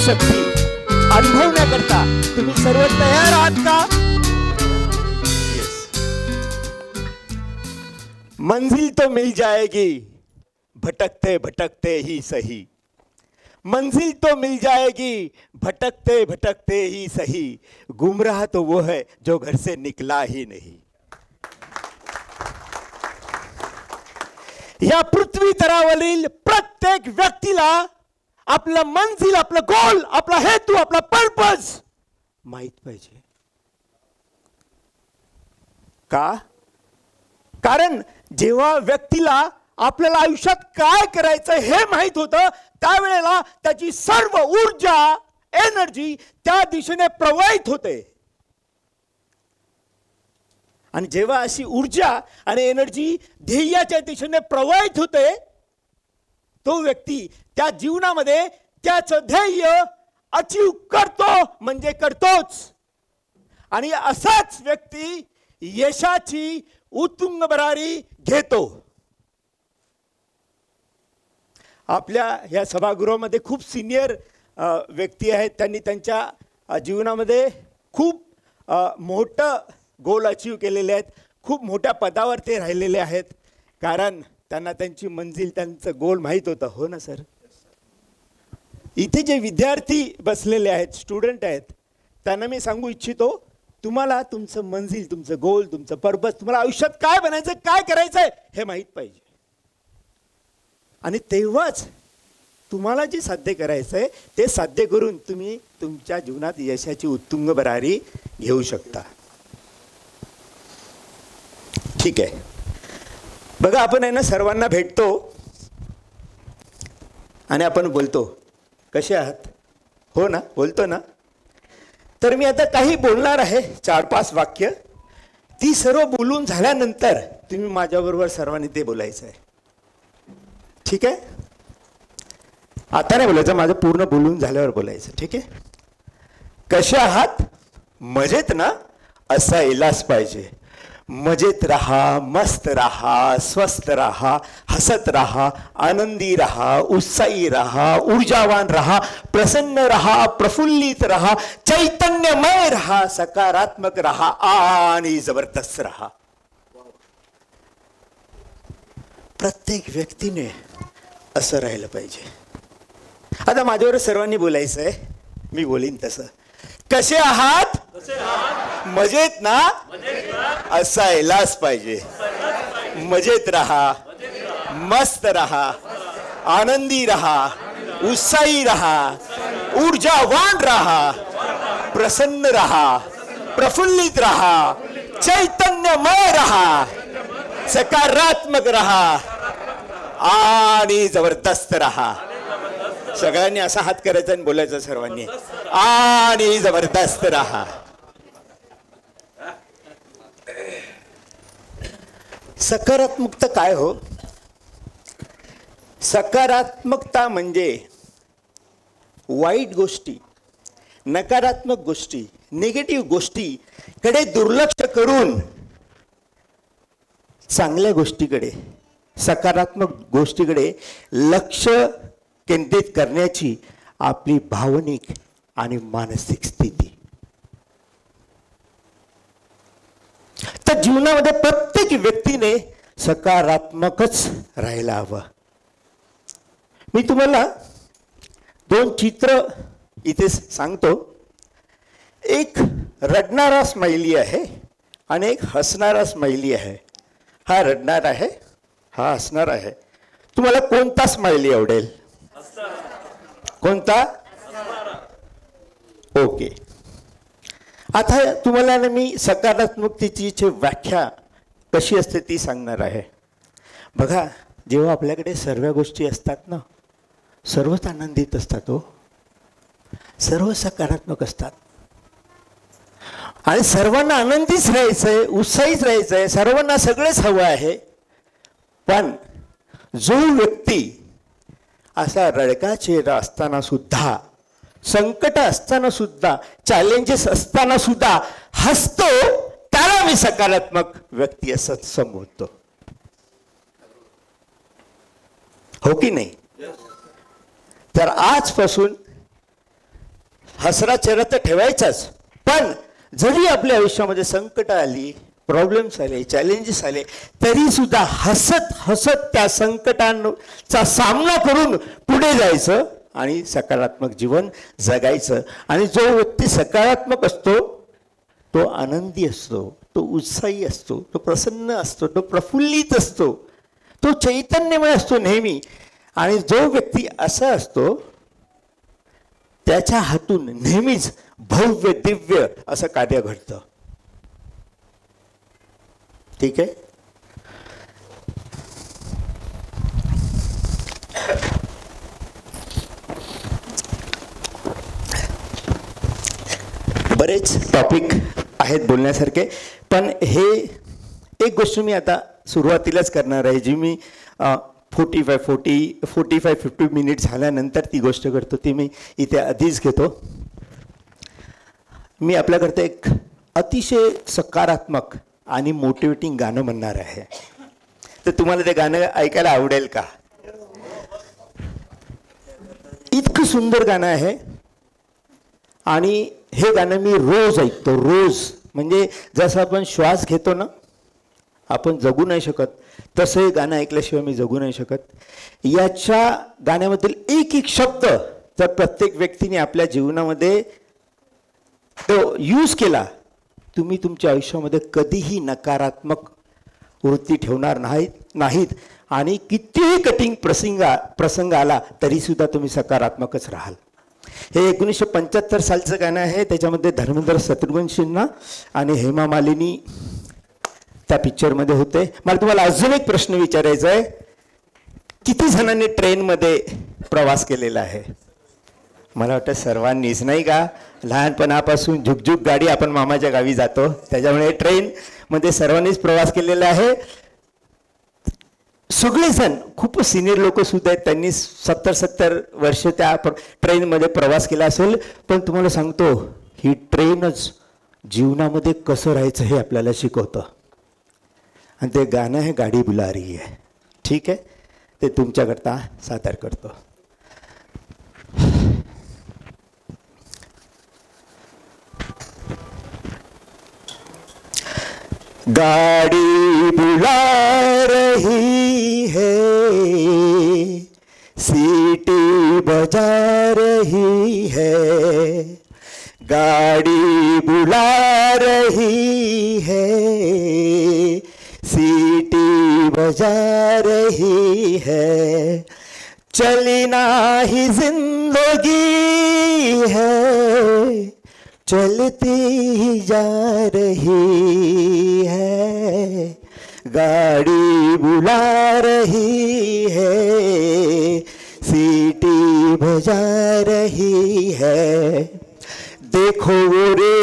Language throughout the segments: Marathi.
शक्ती अनुभवण्याकरता तुम्ही सर्व तयार आहात का? मंजिल तो मिल जाएगी भटकते भटकते ही सही, मंजिल तो मिल जाएगी भटकते भटकते ही सही, गुमराह तो वो है जो घर से निकला ही नहीं. या पृथ्वी तलावरील प्रत्येक व्यक्तीला आपलं मंजिल, आपलं गोल, आपला हेतू, आपला पर्पज माहित पाहिजे. का? कारण जेव्हा व्यक्तीला आपल्याला आयुष्यात काय करायचं हे माहित होतं, त्यावेळेला त्याची सर्व ऊर्जा, एनर्जी त्या दिशेने प्रवाहित होते. आणि जेव्हा अशी ऊर्जा आणि एनर्जी ध्येयाच्या दिशेने प्रवाहित होते, तो व्यक्ती त्या जीवनामध्ये त्याचं ध्येय अचीव करतो, म्हणजे करतोच. आणि असाच व्यक्ती यशाची उत्तुंग भरारी घेतो. आपल्या या सभागृहामध्ये खूप सिनियर व्यक्ती आहेत. त्यांनी त्यांच्या जीवनामध्ये खूप मोठं गोल अचीव केलेले आहेत. खूप मोठ्या पदावर ते राहिलेले आहेत, कारण त्यांना त्यांची मंजिल, त्यांचं गोल माहीत होतं. हो ना सर? इथे जे विद्यार्थी बसलेले आहेत, स्टुडंट आहेत, त्यांना मी सांगू इच्छितो, तुम्हाला तुमचं मंजिल, तुमचं गोल, तुमचं पर्पज, तुम्हाला आयुष्यात काय बनायचं, काय करायचंय हे माहीत पाहिजे. आणि तेव्हाच तुम्हाला जे साध्य करायचंय ते साध्य करून तुम्ही तुमच्या जीवनात यशाची उत्तुंग भरारी घेऊ शकता. ठीक आहे. बघा, आपण आहे ना सर्वांना भेटतो आणि आपण बोलतो, कसे आहात? हो ना, बोलतो ना. तर मी आता काही बोलणार आहे, 4-5 वाक्य. ती सर्व बोलून झाल्यानंतर तुम्ही माझ्याबरोबर सर्वांनी ते बोलायचं आहे. ठीक आहे? आता नाही बोलायचं, माझं पूर्ण बोलून झाल्यावर बोलायचं. ठीक आहे? कसे आहात? मजेत ना? असायलाच पाहिजे. मजेत रहा, मस्त रहा, स्वस्थ रहा, हसत रहा, आनंदी रहा, उत्साही रहा, ऊर्जावान रहा, प्रसन्न रहा, प्रफुल्लित रहा, चैतन्यमय रहा, सकारात्मक रहा आणि जबरदस्त रहा. प्रत्येक व्यक्तीने असं राहिलं पाहिजे. आता माझ्यावर सर्वांनी बोलायचं आहे, मी बोलीन तसं. कसे आहात? मजेत ना? असायलाच पाहिजे. मजेत रहा, मस्त रहा, आनंदी रहा, उत्साही रहा, ऊर्जावान रहा, प्रसन्न रहा, प्रफुल्लित रहा, चैतन्यमय रहा, सकारात्मक रहा आणि जबरदस्त रहा. सगळ्यांनी असा हात करायचा आणि बोलायचं सर्वांनी, आणि जबरदस्त रहा. सकारात्मकता काय हो? सकारात्मकता म्हणजे वाईट गोष्टी, नकारात्मक गोष्टी, निगेटिव्ह गोष्टीकडे दुर्लक्ष करून चांगल्या गोष्टीकडे, सकारात्मक गोष्टीकडे लक्ष केंद्रित करण्याची आपली भावनिक आणि मानसिक स्थिती. तर जीवनामध्ये प्रत्येक व्यक्तीने सकारात्मकच राहायला हवं. मी तुम्हाला 2 चित्र इथे सांगतो. एक रडणारा स्माइली आहे आणि एक हसणारा स्माइली आहे. हा रडणार आहे, हा हसणार आहे. तुम्हाला कोणता स्माइली आवडेल? कोणता? ओके. आता तुम्हाला ना मी सकारात्मकतेची व्याख्या कशी असते ती सांगणार आहे. बघा, जेव्हा आपल्याकडे सर्व गोष्टी असतात ना, सर्वच आनंदित असतात हो, सर्व सकारात्मक असतात आणि सर्वांना आनंदीच राहायचंय, उत्साहीच राहायचंय, सर्वांना सगळेच हवं आहे. पण जो व्यक्ती असा रडका चेहरा असताना सुद्धा, संकट असताना सुद्धा, चॅलेंजेस असताना सुद्धा हसतो, त्याला मी सकारात्मक व्यक्ती असं संबोधतो. हो की नाही? तर आजपासून हसरा चेहरा तर ठेवायचाच, पण जरी आपल्या आयुष्यामध्ये संकट आली, प्रॉब्लेम्स आले, चॅलेंजेस आले, तरी सुद्धा हसत हसत त्या संकटांचा सामना करून पुढे जायचं आणि सकारात्मक जीवन जगायचं. आणि जो व्यक्ती सकारात्मक असतो तो आनंदी असतो, तो उत्साही असतो, तो प्रसन्न असतो, तो प्रफुल्लित असतो, तो चैतन्यमय असतो नेहमी. आणि जो व्यक्ती असा असतो त्याच्या हातून नेहमीच भव्य दिव्य असं कार्य घडतं. ठीक आहे. बरेच टॉपिक आहेत बोलण्यासारखे, पण हे एक गोष्ट मी आता सुरुवातीलाच करणार आहे, जी मी 45-50 मिनिट झाल्यानंतर ती गोष्ट करतो, ती मी इथे आधीच घेतो. मी आपल्याकरता एक अतिशय सकारात्मक आणि मोटिवेटिंग गाणं म्हणणार आहे. तर तुम्हाला ते गाणं ऐकायला आवडेल का? इतकं सुंदर गाणं आहे आणि हे गाणं मी रोज ऐकतो, रोज. म्हणजे जसं आपण श्वास घेतो ना, आपण जगू नाही शकत, तसं हे गाणं ऐकल्याशिवाय मी जगू नाही शकत. याच्या गाण्यामधील एक एक शब्द जर प्रत्येक व्यक्तीने आपल्या जीवनामध्ये तो यूज केला, तुम्ही तुमच्या आयुष्यामध्ये कधीही नकारात्मक वृत्ती ठेवणार नाहीत आणि कितीही कठीण प्रसंग आला तरीसुद्धा तुम्ही सकारात्मकच राहाल. हे 1975 सालचं गाणं आहे. त्याच्यामध्ये धर्मेंद्र शत्रुघ्न सिन्हा आणि हेमा मालिनी त्या पिक्चरमध्ये होते. मला तुम्हाला अजून एक प्रश्न विचारायचा आहे, किती जणांनी ट्रेनमध्ये प्रवास केलेला आहे? मला वाटतं सर्वांनीच, नाही का? लहानपणापासून झुकझुक गाडी आपण मामाच्या गावी जातो, त्याच्यामुळे ट्रेनमध्ये सर्वांनीच प्रवास केलेला आहे. सगळेजण खूप सिनियर लोक सुद्धा आहेत, त्यांनी 70 वर्ष त्या ट्रेनमध्ये प्रवास केला असेल. पण तुम्हाला सांगतो, ही ट्रेनच जीवनामध्ये कसं राहायचं हे आपल्याला शिकवतं. आणि ते गाणं आहे गाडी बुला रही है. ठीक आहे, ते तुमच्याकरता सादर करतो. गाड़ी बुला रही है, सीटी बजा रही है, गाड़ी बुला रही है, सीटी बजा रही है, चली ना ही जिंदगी है, चलती ही जा रही है, गाड़ी बुला रही है, सीटी बजा रही है. देखो रे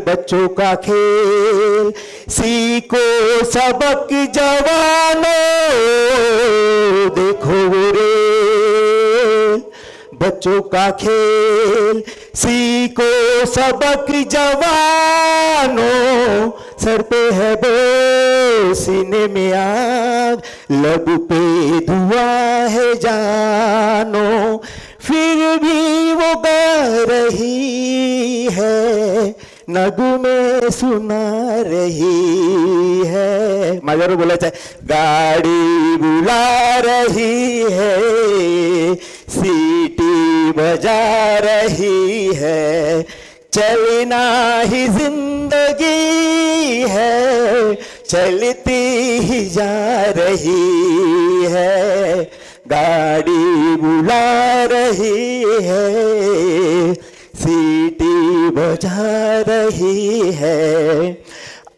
बच्चों का खेल, सीखो सबक जवानों. देखो रे बच्चों का खेल, सीखो सबक जवानों. सर पे है बोझ, सीने में आग, लब पे धुआं है जानो. फिर भी वो गा रही है, नगमे सुना रही है. माझ्यावर बोलायचं आहे, गाडी बुला रही है, सीटी बजा रही है, चलना ही जिंदगी है, चलती ही जा रही है, गाड़ी बुला रही है, सीटी बजा रही है.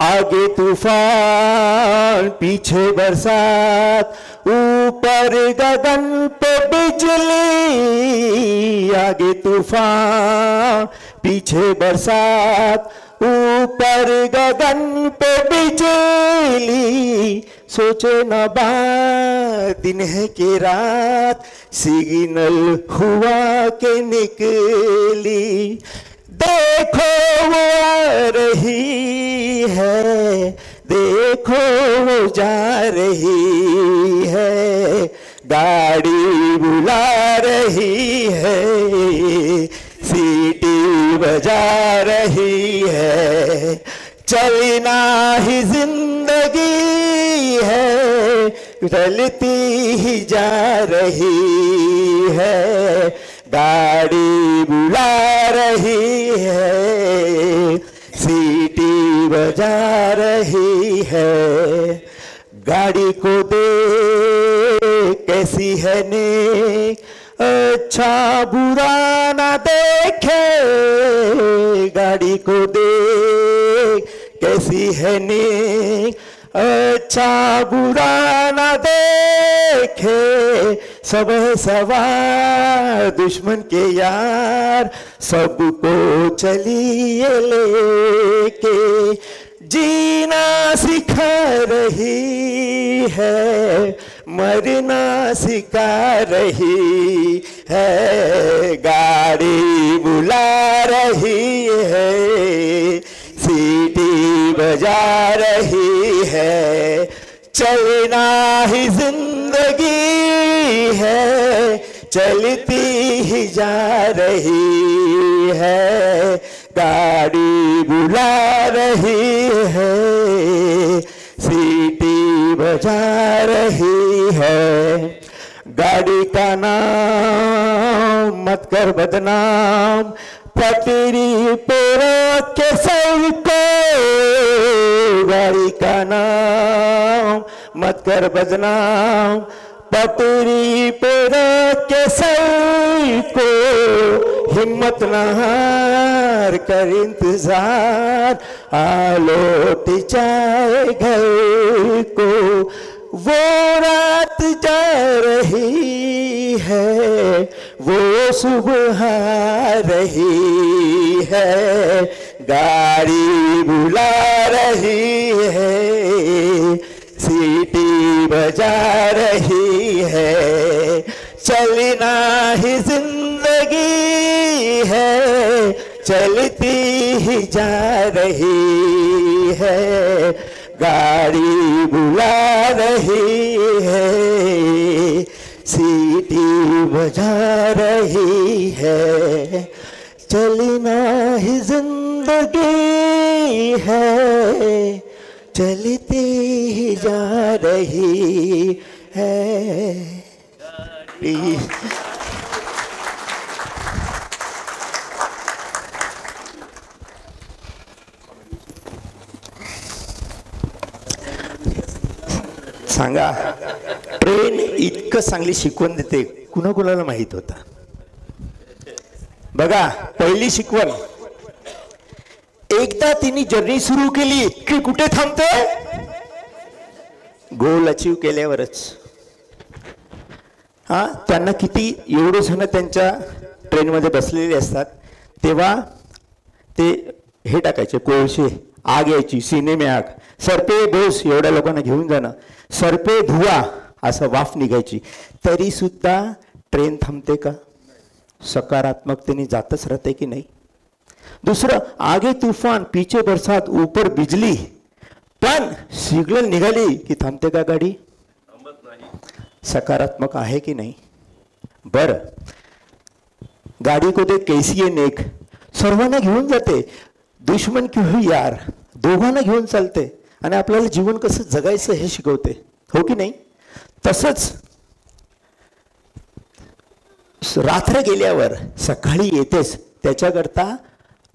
आगे तूफान पीछे बरसात, ऊपर गगन पे बिजली. आगे तूफान पीछे बरसात, ऊपर गगन पे बिजली. सोचे न बात दिन है कि रात, सिग्नल हुआ के निकली. देखो वो आ रही है, देखो वो जा रही है, गाड़ी बुला रही है, सीटी बजा रही है, चलना ही जिंदगी है, चलती ही जा रही है, गाड़ी बुला रही है, सीटी बजा रही है। गाड़ी को दे कैसी है नेक, अच्छा बुरा ना देखे, गाड़ी को देख कैसी है नेक, अच्छा बुरा ना देखे, सब है सवार दुश्मन के यार, सबको चलिए लेके, जीना सिखा रही है, मरना सिखा रही है, गाड़ी बुला रही है, सीटी बजा रही है, चलना ही जिंदगी है, चलती ही जा रही है, गाड़ी बुला रही है, सीटी बजा रही है। गाड़ी का नाम मत कर बदनाम, पटरी पे रख के सबको, गाड़ी का नाम मत कर बदनाम, पटरी पे रख के सबको, हिम्मत न हार कर इंतजार, आ लौट जाए घर को, वो रात जा रही है, वो सुबह आ रही है, गाड़ी बुला रही है, सीटी बजा रही है, चलना ही जिंदगी है, चलती ही जा रही है, गाड़ी बुला रही है, सीटी बजा रही है, चलना ही जिंदगी है, चलती ही जा रही है। सांगा, ट्रेन इतकं चांगली शिकवण देते, कुणाकुणाला माहित होता? बघा, पहिली शिकवण, एकदा तिने जर्नी सुरू केली की कुठे थांबते? गोल अचीव केल्यावरच. हा, त्यांना किती एवढे जण त्यांच्या ट्रेनमध्ये बसलेले असतात, तेव्हा ते हे टाकायचे कोळशे, आग यायची, सिनेमे आग, सरपे बोस एवढ्या लोकांना घेऊन जाणं, सरपे धुवा असं वाफ निघायची, तरी सुद्धा ट्रेन थांबते का? सकारात्मकतेने जातच राहते की नाही? दुसरं, आगे तूफान पीछे बरसात ऊपर बिजली, पण सिग्नल निघाली की थांबते का गाडी? सकारात्मक आहे की नाही? बरं, गाडी को दे कैसी है नेक, सर्वांना घेऊन जाते, दुश्मन की हुई यार, दोघांना घेऊन चालते आणि आपल्याला जीवन कसं जगायचं हे शिकवते, हो की नाही? तसंच रात्र गेल्यावर सकाळी येतेच, त्याच्याकरता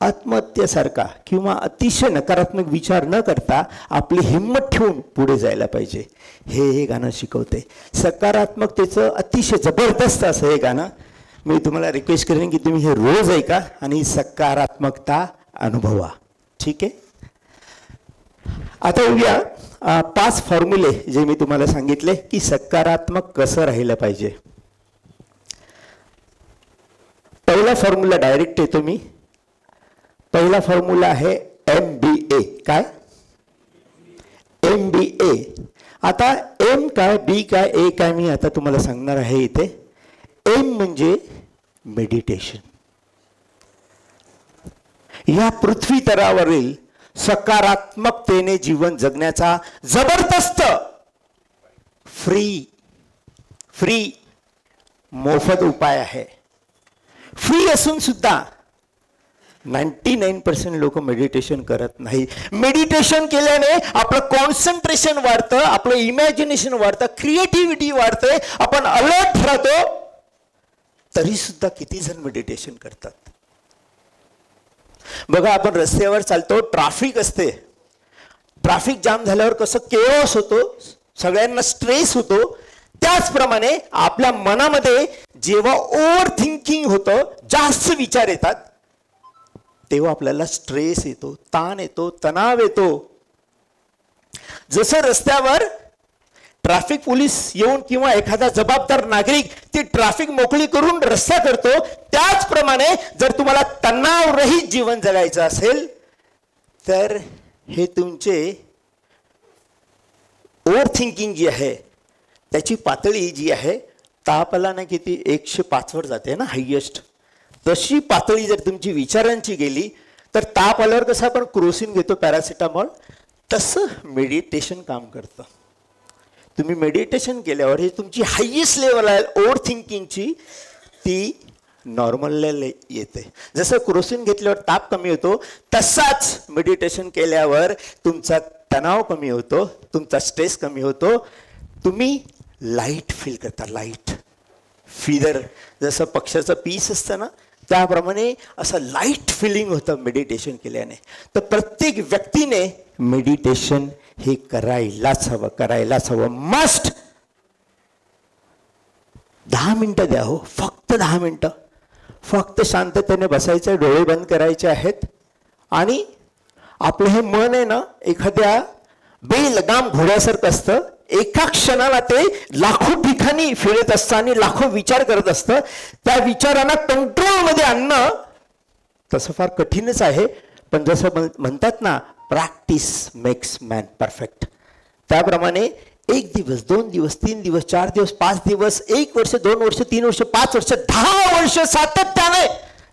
आत्महत्येसारखा किंवा अतिशय नकारात्मक विचार न करता आपली हिंमत ठेवून पुढे जायला पाहिजे, हे गाणं शिकवते. सकारात्मकतेचं अतिशय जबरदस्त असं हे गाणं. मी तुम्हाला रिक्वेस्ट करेन की तुम्ही हे रोज ऐका आणि सकारात्मकता अनुभवा. ठीक आहे? आता उद्या 5 फॉर्म्युले जे मी तुम्हाला सांगितले की सकारात्मक कसं राहिलं पाहिजे. पहिला फॉर्म्युला डायरेक्ट येतो मी. पहिला फॉर्म्युला आहे MBA. काय? MBA. आता M काय, B काय, A काय, मी आता तुम्हाला सांगणार आहे इथे. M म्हणजे मेडिटेशन. या पृथ्वी तलावरील सकारात्मकतेने जीवन जगण्याचा जबरदस्त फ्री मोफत उपाय आहे. फ्री असून सुद्धा 99% लोक मेडिटेशन करत नाही. मेडिटेशन केल्याने आपलं कॉन्सन्ट्रेशन वाढतं, आपलं इमॅजिनेशन वाढतं, क्रिएटिव्हिटी वाढते, आपण अलर्ट राहतो. तरी सुद्धा किती जण मेडिटेशन करतात. बघा, आपण रस्त्यावर चालतो, ट्रॅफिक असते, ट्रॅफिक जाम झाल्यावर कसं केओस होतो, सगळ्यांना स्ट्रेस होतो. त्याचप्रमाणे आपल्या मनामध्ये जेव्हा ओव्हर थिंकिंग होतं, जास्त विचार येतात, तेव्हा आपल्याला स्ट्रेस येतो, ताण येतो, तणाव येतो. जसं रस्त्यावर ट्रॅफिक पोलीस येऊन किंवा एखादा जबाबदार नागरिक ती ट्रॅफिक मोकळी करून रस्ता करतो, त्याचप्रमाणे जर तुम्हाला तणावरहित जीवन जगायचं असेल तर हे तुमचे ओव्हर थिंकिंग जी आहे त्याची पातळी जी आहे, ताप आला ना किती 105 वर जाते ना हायेस्ट, तशी पातळी जर तुमची विचारांची गेली तर ताप आल्यावर कसं आपण क्रोसिन घेतो पॅरासिटामॉल, तसं मेडिटेशन काम करतं. तुम्ही मेडिटेशन केल्यावर ही तुमची हायेस्ट लेवल आहे ओव्हर थिंकिंगची, ती नॉर्मलला येते. जसं क्रोसिन घेतल्यावर ताप कमी होतो, तसाच मेडिटेशन केल्यावर तुमचा तणाव कमी होतो, तुमचा स्ट्रेस कमी होतो, तुम्ही लाईट फील करता. लाईट फिदर जसं पक्षाचं पीस असतं ना, त्याप्रमाणे असं लाईट फिलिंग होतं मेडिटेशन केल्याने. तर प्रत्येक व्यक्तीने मेडिटेशन हे करायलाच हवं, करायलाच हवं, मस्ट. 10 मिनिटं द्या हो, फक्त 10 मिनिटं. फक्त शांततेने बसायचं, डोळे बंद करायचे आहेत आणि आपलं हे मन आहे ना एखाद्या बेलगाम घोड्यासारखं असतं. एका क्षणाला ते लाखो ठिकाणी फिरत असतं आणि लाखो विचार करत असतं. त्या विचारांना कंट्रोलमध्ये आणणं तसं फार कठीणच आहे, पण जसं म्हणतात ना, प्रॅक्टिस मेक्स मॅन परफेक्ट. त्याप्रमाणे 1 दिवस, 2 दिवस, 3 दिवस, 4 दिवस, 5 दिवस, 1 वर्ष, 2 वर्ष, 3 वर्ष, 5 वर्ष, 10 वर्ष सातत्याने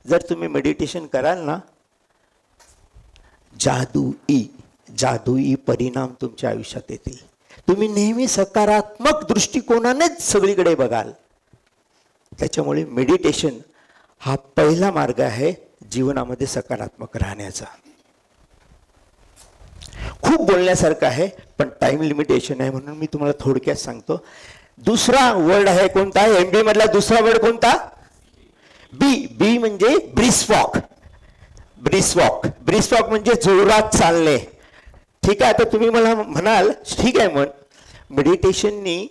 जर तुम्ही मेडिटेशन कराल ना, जादुई परिणाम तुमच्या आयुष्यात येतील. तुम्ही नेहमी सकारात्मक दृष्टिकोनानेच सगळीकडे बघाल. त्याच्यामुळे मेडिटेशन हा पहिला मार्ग आहे जीवनामध्ये सकारात्मक राहण्याचा. खूप बोलण्यासारखं आहे पण टाइम लिमिटेशन आहे, म्हणून मी तुम्हाला थोडक्यात सांगतो. दुसरा वर्ड आहे कोणता? MB मधला दुसरा वर्ड कोणता? बी म्हणजे ब्रिस्क वॉक. ब्रिस्क वॉक म्हणजे जोरात चालणे. ठीक आहे, आता तुम्ही मला म्हणाल ठीक आहे, मग मेडिटेशननी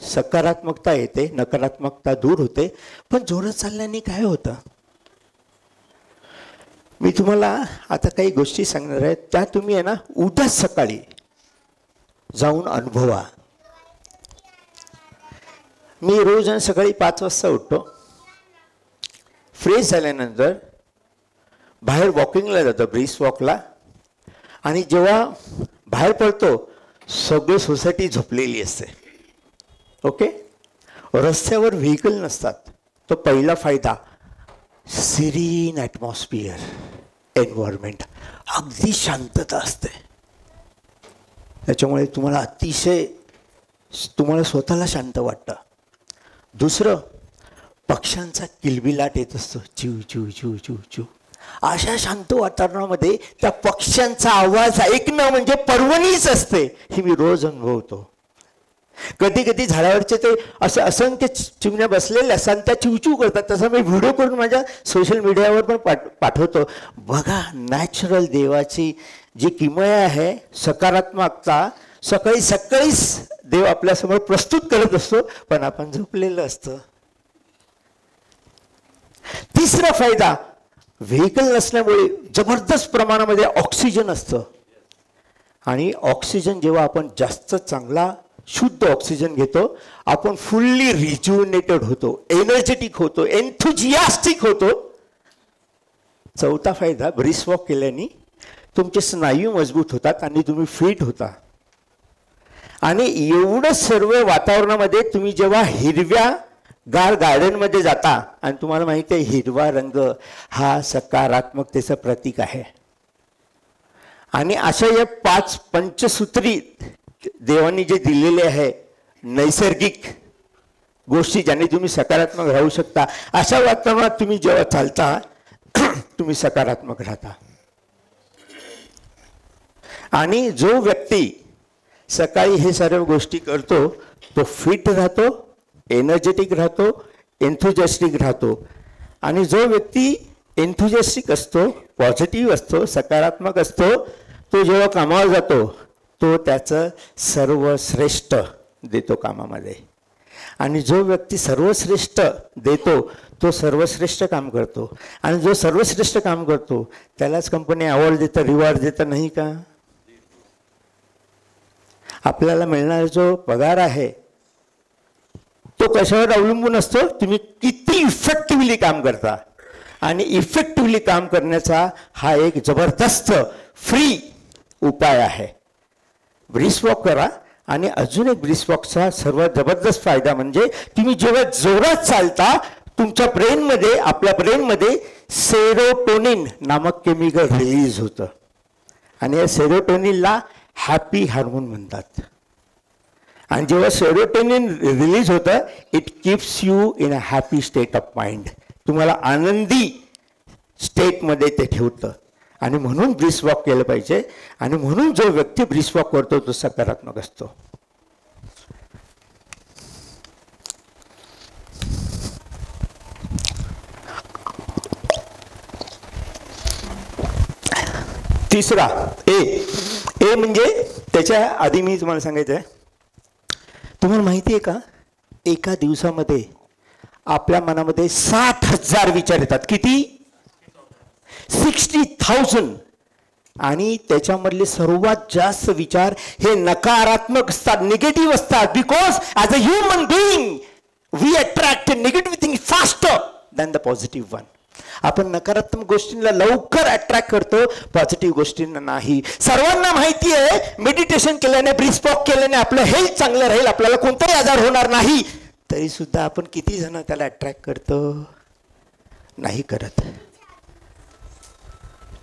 सकारात्मकता येते, नकारात्मकता दूर होते, पण जोरात चालल्याने काय होतं? मी तुम्हाला आता काही गोष्टी सांगणार आहे, त्या तुम्ही आहे ना उद्या सकाळी जाऊन अनुभवा. मी रोज सकाळी 5 वाजता उठतो, फ्रेश झाल्यानंतर बाहेर वॉकिंगला जातो, ब्रिस्क वॉकला, आणि जेव्हा बाहेर पडतो सगळी सोसायटी झोपलेली असते. ओके, रस्त्यावर व्हेकल नसतात. तो पहिला फायदा. सिरीन ॲटमॉस्फिअर, एन्व्हायरमेंट, अगदी शांतता असते. त्याच्यामुळे तुम्हाला अतिशय तुम्हाला स्वतःला शांत वाटतं. दुसरं, पक्ष्यांचा किलबिलाट येत असतो, चिव चिव चिव चिव चिव. अशा शांत वातावरणामध्ये त्या पक्ष्यांचा आवाज ऐकणं म्हणजे पर्वणीच असते. हे मी रोज अनुभवतो. कधी कधी झाडावरचे ते असं असंख्य चिमण्या बसलेल्या असतात, त्या चिवचिव करतात. तसं मी व्हिडिओ करून माझ्या सोशल मीडियावर पण पाठवतो. बघा, नॅचरल देवाची जी किमया आहे, सकारात्मकता, सकाळी सकाळीच देव आपल्यासमोर प्रस्तुत करत असतो, पण आपण झोपलेलं असतं. तिसरा फायदा, व्हेकल नसल्यामुळे जबरदस्त प्रमाणामध्ये ऑक्सिजन असतं. आणि ऑक्सिजन जेव्हा आपण जास्त चांगला शुद्ध ऑक्सिजन घेतो, आपण फुल्ली रिज्युनेटेड होतो, एनर्जेटिक होतो, एन्थुजियास्टिक होतो. चौथा फायदा, ब्रिस्क वॉक केल्याने तुमचे स्नायू मजबूत होतात आणि तुम्ही फिट होता. आणि एवढं सर्व वातावरणामध्ये तुम्ही जेव्हा हिरव्या गार्डनमध्ये जाता, आणि तुम्हाला माहिती आहे हिरवा रंग हा सकारात्मकतेचं प्रतीक आहे. आणि अशा या 5 पंचसूत्री देवांनी जे दिलेले आहे नैसर्गिक गोष्टी, ज्याने तुम्ही सकारात्मक राहू शकता, अशा वातावरणात तुम्ही जेव्हा चालता तुम्ही सकारात्मक राहता. आणि जो व्यक्ती सकाळी हे सर्व गोष्टी करतो तो फिट राहतो, एनर्जेटिक राहतो, एन्थुजॅस्टिक राहतो. आणि जो व्यक्ती एन्थुजॅस्टिक असतो, पॉझिटिव्ह असतो, सकारात्मक असतो, तो जेव्हा कामावर जातो तो त्याचं सर्वश्रेष्ठ देतो कामामध्ये. आणि जो व्यक्ती सर्वश्रेष्ठ देतो तो सर्वश्रेष्ठ काम करतो. आणि जो सर्वश्रेष्ठ काम करतो त्यालाच कंपनी अवॉर्ड देतं, रिवॉर्ड देतं, नाही का? आपल्याला मिळणारा जो पगार आहे तो कशावर अवलंबून असतो? तुम्ही किती इफेक्टिव्हली काम करता. आणि इफेक्टिव्हली काम करण्याचा हा एक जबरदस्त फ्री उपाय आहे. ब्रिस्क वॉक करा. आणि अजून एक ब्रिस्क वॉकचा सर्वात जबरदस्त फायदा म्हणजे तुम्ही जेव्हा जोरात चालता तुमच्या ब्रेनमध्ये, आपल्या ब्रेनमध्ये सेरोटोनिन नामक केमिकल रिलीज होतं. आणि या सेरोटोनिनला हॅपी हार्मोन म्हणतात. आणि जेव्हा सेरोटोनिन रिलीज होतं it keeps you in a happy state of mind. तुम्हाला आनंदी स्टेटमध्ये ते ठेवतं. आणि म्हणून ब्रिस्क वॉक केलं पाहिजे. आणि म्हणून जो व्यक्ती ब्रिस्क वॉक करतो तो सकारात्मक असतो. तिसरा ए म्हणजे त्याच्या आधी मी तुम्हाला सांगायचं आहे, तुम्हाला माहिती आहे का एका दिवसामध्ये आपल्या मनामध्ये 60,000 विचार येतात. किती? 60,000. आणि त्याच्यामधले सर्वात जास्त विचार हे नकारात्मक असतात, निगेटिव्ह असतात. Because as a human being we attract negative thing faster than the positive one. आपण नकारात्मक गोष्टींना लवकर अट्रॅक्ट करतो, पॉझिटिव्ह गोष्टींना नाही. सर्वांना माहिती आहे मेडिटेशन केल्याने, ब्रिस्क वॉक केल्याने आपलं हेल्थ चांगलं राहील, आपल्याला कोणताही आजार होणार नाही. तरी सुद्धा आपण किती जण त्याला अट्रॅक्ट करतो? नाही करत.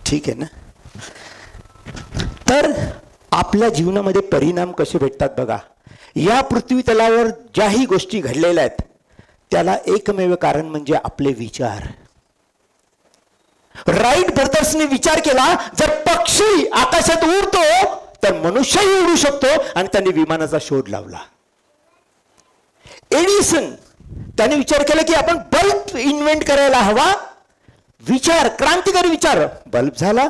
ठीक आहे ना? तर आपल्या जीवनामध्ये परिणाम कसे भेटतात बघा. या पृथ्वी तलावर ज्याही गोष्टी घडलेल्या आहेत त्याला एकमेव कारण म्हणजे आपले विचार. राईट ब्रदर्सने विचार केला जर पक्षी आकाशात उडतो तर मनुष्यही उडू शकतो. आणि त्यांनी विमानाचा शोध लावला. एडिसन त्याने विचार केला की आपण बल्ब इन्व्हेंट करायला हवा. विचार, क्रांतिकारी विचार, बल्ब झाला.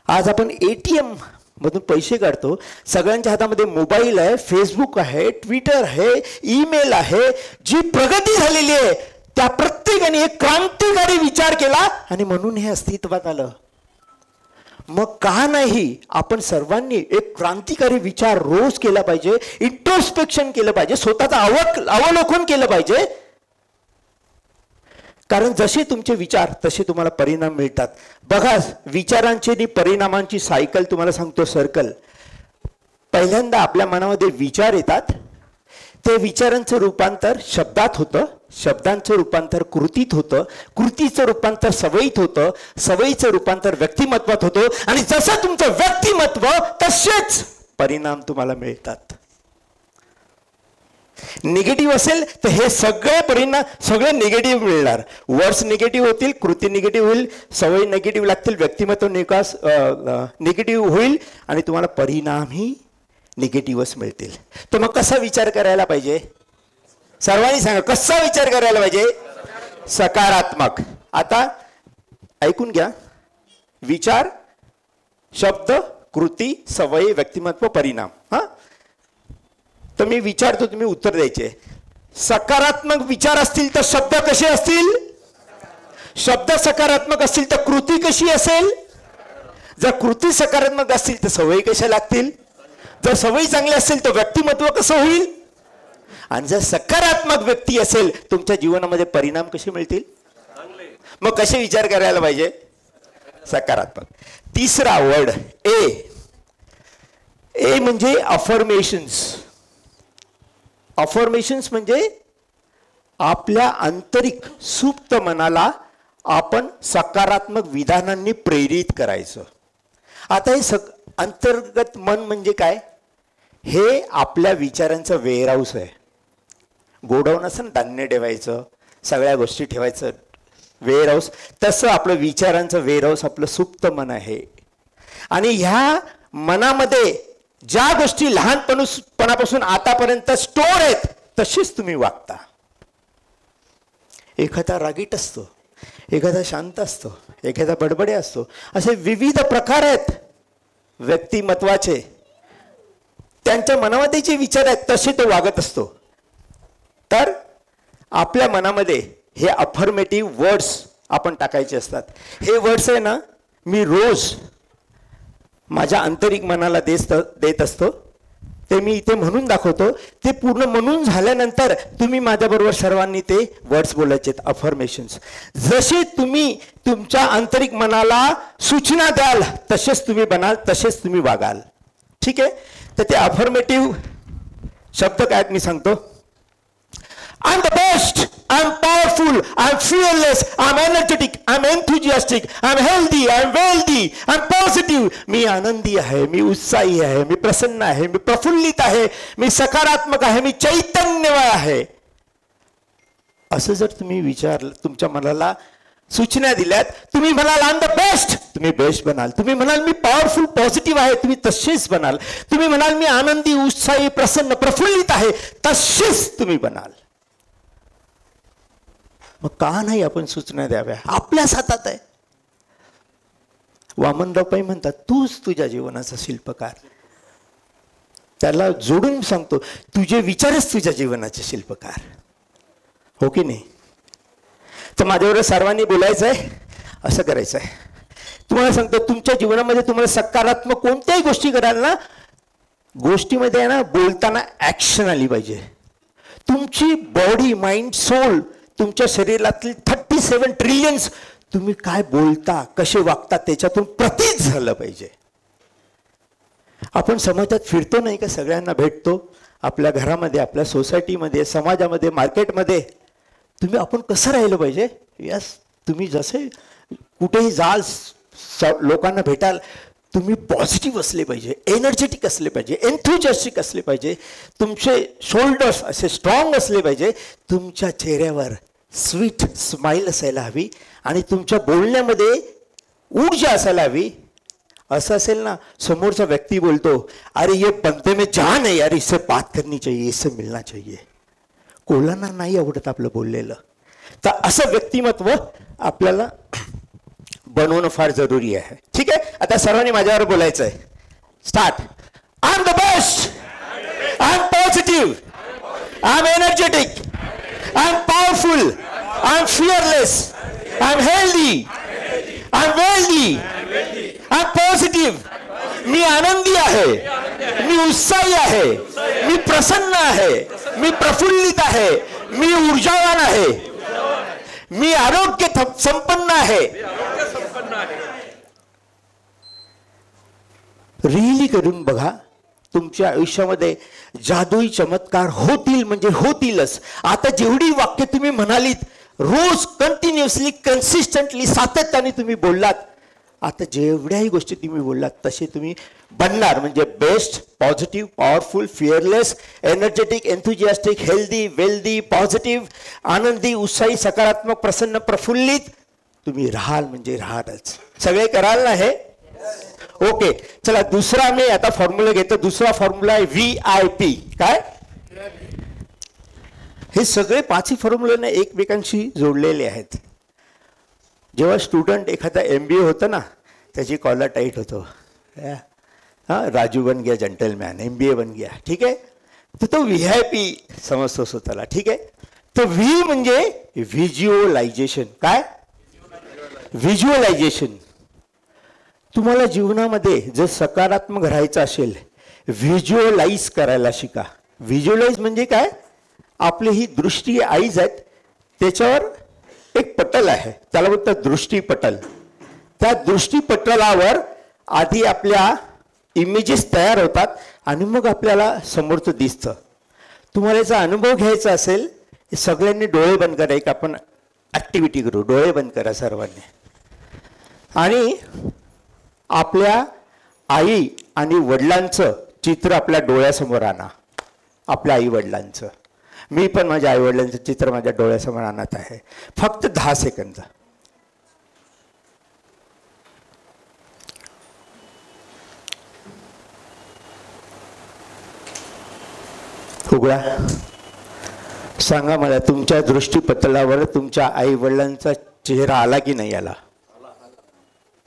आज आपण ATM मधून पैसे काढतो. सगळ्यांच्या हातामध्ये मोबाईल आहे, फेसबुक आहे, ट्विटर आहे, ईमेल आहे. जी प्रगती झालेली आहे त्या प्रत्येकाने एक क्रांतिकारी विचार केला आणि म्हणून हे अस्तित्वात आलं. मग का नाही आपण सर्वांनी एक क्रांतिकारी विचार रोज केला पाहिजे, इंट्रोस्पेक्शन केलं पाहिजे, स्वतःचं अवलोकन केलं पाहिजे. कारण जसे तुमचे विचार तसे तुम्हाला परिणाम मिळतात. बघा विचारांची आणि परिणामांची सायकल तुम्हाला सांगतो, सर्कल. पहिल्यांदा आपल्या मनामध्ये विचार येतात, ते विचारांचं रूपांतर शब्दात होतं, शब्दांचं रूपांतर कृतीत होतं, कृतीचं रूपांतर सवयीत होतं, सवयीचं रूपांतर व्यक्तिमत्वात होतं. आणि जसं तुमचं व्यक्तिमत्व तसेच परिणाम तुम्हाला मिळतात. निगेटिव्ह असेल तर हे सगळे परिणाम सगळे निगेटिव्ह मिळणार. वर्ड्स निगेटिव्ह होतील, कृती निगेटिव्ह होईल, सवयी निगेटिव्ह लागतील, व्यक्तिमत्व निगेटिव्ह होईल आणि तुम्हाला परिणामही निगेटिव्हच मिळतील. तर मग कसा विचार करायला पाहिजे? सर्वांनी सांगा, कसा विचार करायला पाहिजे? सकारात्मक. आता ऐकून घ्या. विचार, शब्द, कृती, सवयी, व्यक्तिमत्व, परिणाम. हा, तर मी विचारतो, तुम्ही उत्तर द्यायचे. सकारात्मक विचार असतील तर शब्द कसे असतील? शब्द सकारात्मक असतील तर कृती कशी असेल? जर कृती सकारात्मक असतील तर सवयी कशा लागतील? जर सवयी चांगली असेल तर व्यक्तिमत्व कसं होईल? आणि जर सकारात्मक व्यक्ती असेल तुमच्या जीवनामध्ये परिणाम कसे मिळतील? मग कसे विचार करायला पाहिजे? सकारात्मक. तिसरा वर्ड ए म्हणजे अफर्मेशन्स. अफर्मेशन्स म्हणजे आपल्या आंतरिक सुप्त मनाला आपण सकारात्मक विधानांनी प्रेरित करायचं. आता हे अंतर्गत मन म्हणजे काय? हे आपल्या विचारांचं वेअरहाऊस आहे. गोडाऊन असं धान्य ठेवायचं, सगळ्या गोष्टी ठेवायचं, वेअर हाऊस, तसं आपलं विचारांचं वेअर हाऊस आपलं सुप्त मन आहे. आणि ह्या मनामध्ये ज्या गोष्टी लहानपणापासून आतापर्यंत स्टोर आहेत तशीच तुम्ही वागता. एखादा रागीट असतो, एखादा शांत असतो, एखादा बडबडे असतो, असे विविध प्रकार आहेत व्यक्तिमत्वाचे. त्यांच्या मनामध्ये जे विचार आहेत तसे तो वागत असतो. तर आपल्या मनामध्ये हे अफर्मेटिव्ह वर्ड्स आपण टाकायचे असतात. हे वर्ड्स आहे ना, मी रोज माझ्या आंतरिक मनाला देत असतो. ते मी इथे म्हणून दाखवतो. ते पूर्ण म्हणून झाल्यानंतर तुम्ही माझ्याबरोबर सर्वांनी ते वर्ड्स बोलायचे, अफर्मेशन्स. जसे तुम्ही तुमच्या आंतरिक मनाला सूचना द्याल तसेच तुम्ही बनाल, तसेच तुम्ही वागाल. ठीक आहे. तर ते अफर्मेटिव्ह शब्द काय मी सांगतो. I'm the best, I'm powerful, I'm fearless, I'm energetic, I'm enthusiastic, I'm healthy, I'm wealthy, I'm positive. मी आनंदी आहे, मी उत्साही आहे, मी प्रसन्न आहे, मी प्रफुल्लित आहे, मी सकारात्मक आहे, मी चैतन्यमय आहे. असं जर तुम्ही विचारलं, तुमच्या मनाला सूचना दिल्यात, तुम्ही म्हणाल आय एम द बेस्ट, तुम्ही बेस्ट बनाल. तुम्ही म्हणाल मी पॉवरफुल पॉझिटिव्ह आहे, तुम्ही तसेच बनाल. तुम्ही म्हणाल मी आनंदी उत्साही प्रसन्न प्रफुल्लित आहे, तसेच तुम्ही बनाल. मग का नाही आपण सूचना द्याव्या? आपल्याच हातात आहे. वामनराव पै म्हणतात तूच तुझ्या जीवनाचा शिल्पकार. त्याला जोडून सांगतो, तुझे विचारच तुझ्या जीवनाचे शिल्पकार. हो की नाही? तर माझ्यावर सर्वांनी बोलायचं आहे, असं करायचं आहे. तुम्हाला सांगतो, तुमच्या जीवनामध्ये तुम्हाला सकारात्मक कोणत्याही गोष्टी कराल ना, गोष्टीमध्ये आहे ना, बोलताना ॲक्शन आली पाहिजे. तुमची बॉडी माइंड सोल, तुमच्या शरीरातील 37 ट्रिलियन्स तुम्ही काय बोलता, कसे वागता, त्याच्यातून प्रतीत झालं पाहिजे. आपण समाजात फिरतो नाही का, सगळ्यांना भेटतो, आपल्या घरामध्ये, आपल्या सोसायटीमध्ये, समाजामध्ये, मार्केटमध्ये. तुम्ही आपण कसं राहिलं पाहिजे? यस, तुम्ही जसे कुठेही जाल, लोकांना भेटाल, तुम्ही पॉझिटिव्ह असले पाहिजे, एनर्जेटिक असले पाहिजे, एन्थुजियास्टिक असले पाहिजे. तुमचे शोल्डर्स असे स्ट्रॉंग असले पाहिजे. तुमच्या चेहऱ्यावर स्वीट स्माइल असायला हवी आणि तुमच्या बोलण्यामध्ये ऊर्जा असायला हवी. असं असेल ना, समोरचा व्यक्ती बोलतो, अरे ये बंदे में जान है यार, इससे बात करनी चाहिए, इससे मिलना चाहिए. कोणाला नाही आवडत आपलं बोललेलं. तर असं व्यक्तिमत्व आपल्याला बनवणं फार जरुरी आहे. ठीक आहे. आता सर्वांनी माझ्यावर बोलायचं आहे. Start. I am the best, I am positive, I am energetic, I am powerful, I am fearless, I am healthy, I am wealthy, I am positive. मी आनंदी आहे, मी उत्साही आहे, मी प्रसन्न आहे, मी प्रफुल्लित आहे, मी ऊर्जावान आहे, मी आरोग्य संपन्न आहे. रिअली करून बघा, तुमच्या आयुष्यामध्ये जादुई चमत्कार होतील म्हणजे होतीलच. आता जेवढी वाक्य तुम्ही म्हणालीत, रोज कंटिन्युअसली, कन्सिस्टंटली, सातत्याने तुम्ही बोललात, आता जेवढ्याही गोष्टी तुम्ही बोललात तसे तुम्ही बनणार. म्हणजे best, positive, powerful, fearless, energetic, enthusiastic, healthy, wealthy, positive, आनंदी, उत्साही, सकारात्मक, प्रसन्न, प्रफुल्लित तुम्ही राहाल म्हणजे राहालच. सगळे कराल ना हे? ओके. चला, दुसरा मी आता फॉर्म्युला घेतो. दुसरा फॉर्म्युला आहे VIP. काय? हे सगळे पाचही फॉर्म्युले एकमेकांशी जोडलेले आहेत. जेव्हा स्टुडंट एखादा MBA होतं ना, त्याची कॉलर टाईट होतो. हां, राजू बन गया जेंटलमॅन, MBA बन गया. ठीक आहे. तर तो VIP समजतो स्वतःला. ठीक आहे. तर V म्हणजे व्हिज्युअलायझेशन. काय? व्हिज्युअलायझेशन. तुम्हाला जीवनामध्ये जर सकारात्मक राहायचं असेल, व्हिज्युअलाइज करायला शिका. व्हिज्युअलाइज म्हणजे काय? आपली ही दृष्टी आईज आहेत, त्याच्यावर एक पटल आहे, त्याला बोलतात दृष्टीपटल. त्या दृष्टीपटलावर आधी आपल्या इमेजेस तयार होतात आणि मग आपल्याला समोरचं दिसतं. तुम्हाला याचा अनुभव घ्यायचा असेल, सगळ्यांनी डोळे बंद करा. एक आपण ॲक्टिव्हिटी करू. डोळे बंद करा सर्वांनी आणि आपल्या आई आणि वडिलांचं चित्र आपल्या डोळ्यासमोर आणा. आपल्या आई वडिलांचं. मी पण माझ्या आई वडिलांचं चित्र माझ्या डोळ्यासमोर आणत आहे. फक्त 10 सेकंद. उघडा. सांगा मला, तुमच्या दृष्टीपटलावर तुमच्या आई वडिलांचा चेहरा आला की नाही आला?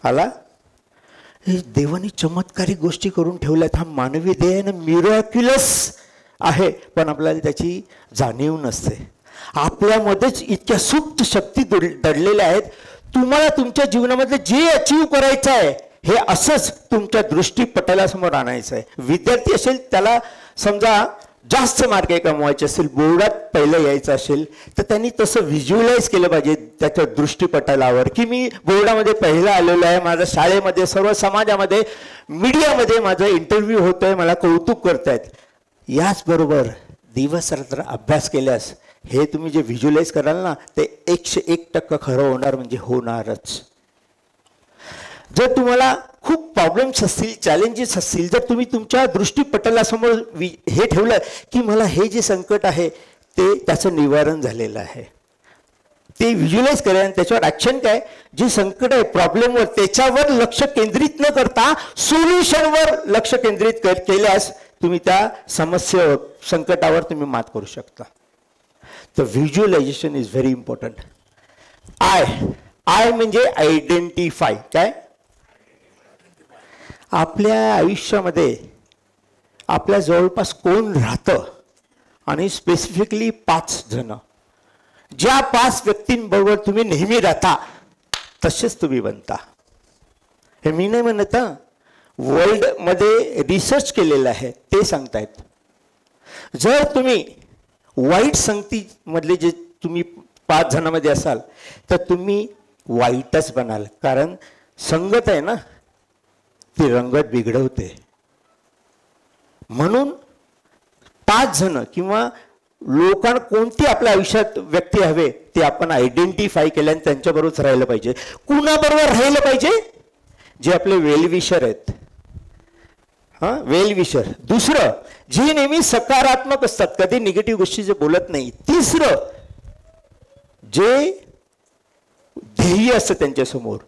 आला. देवाने चमत्कारिक गोष्टी करून ठेवल्यात. हा मानवी देह ना मिरॅक्युलस आहे, पण आपल्याला त्याची जाणीव नसते. आपल्यामध्येच इतक्या सुप्त शक्ती दडलेल्या आहेत. तुम्हाला तुमच्या जीवनामध्ये जे अचीव करायचं आहे हे असंच तुमच्या दृष्टीपटलासमोर आणायचं आहे. विद्यार्थी असेल, त्याला समजा जास्त मार्क कमवायचे असेल, बोर्डात पहिलं यायचं असेल, तर त्यांनी तसं व्हिज्युअलाइज केलं पाहिजे त्याच्या दृष्टीपटलावर की मी बोर्डामध्ये पहिला आलेलो आहे, माझ्या शाळेमध्ये, सर्व समाजामध्ये, मीडियामध्ये माझा इंटरव्ह्यू होतोय, मला कौतुक करतायत. याचबरोबर दिवसरात्र अभ्यास केल्यास हे तुम्ही जे व्हिज्युअलाइज कराल ना, ते 101% खरं होणार, म्हणजे होणारच. जर तुम्हाला खूप प्रॉब्लेम्स असतील, चॅलेंजेस असतील, जर तुम्ही तुमच्या दृष्टीपटलासमोर हे ठेवलं की मला हे जे संकट आहे ते त्याचं निवारण झालेलं आहे, ते व्हिज्युअलाइज करा आणि त्याच्यावर ॲक्शन काय, जे संकट आहे प्रॉब्लेमवर त्याच्यावर लक्ष केंद्रित न करता सोल्युशनवर लक्ष केंद्रित केल्यास तुम्ही त्या समस्येवर, संकटावर तुम्ही मात करू शकता. तर visualisation is very important. I म्हणजे आयडेंटिफाय. काय? आपल्या आयुष्यामध्ये आपल्या जवळपास कोण राहतं, आणि स्पेसिफिकली 5 जण. ज्या 5 व्यक्तींबरोबर तुम्ही नेहमी राहता तसेच तुम्ही बनता. हे मी नाही म्हणत, वर्ल्डमध्ये रिसर्च केलेलं आहे ते सांगतायत. जर तुम्ही वाईट संगतीमधले जे तुम्ही 5 जणांमध्ये असाल तर तुम्ही वाईटच बनाल, कारण संगत आहे ना ती रंगत बिघडवते. म्हणून 5 जण किंवा लोकांना कोणती आपल्या आयुष्यात व्यक्ती हवे ते आपण आयडेंटिफाय केले आणि त्यांच्याबरोबरच राहिलं पाहिजे. कुणाबरोबर राहिलं पाहिजे? जे आपले वेलविशर आहेत. वेलविशर. दुसरं, जे नेहमी सकारात्मक असतात, कधी निगेटिव्ह गोष्टीचे बोलत नाही. तिसरं, जे ध्येय असतं त्यांच्यासमोर,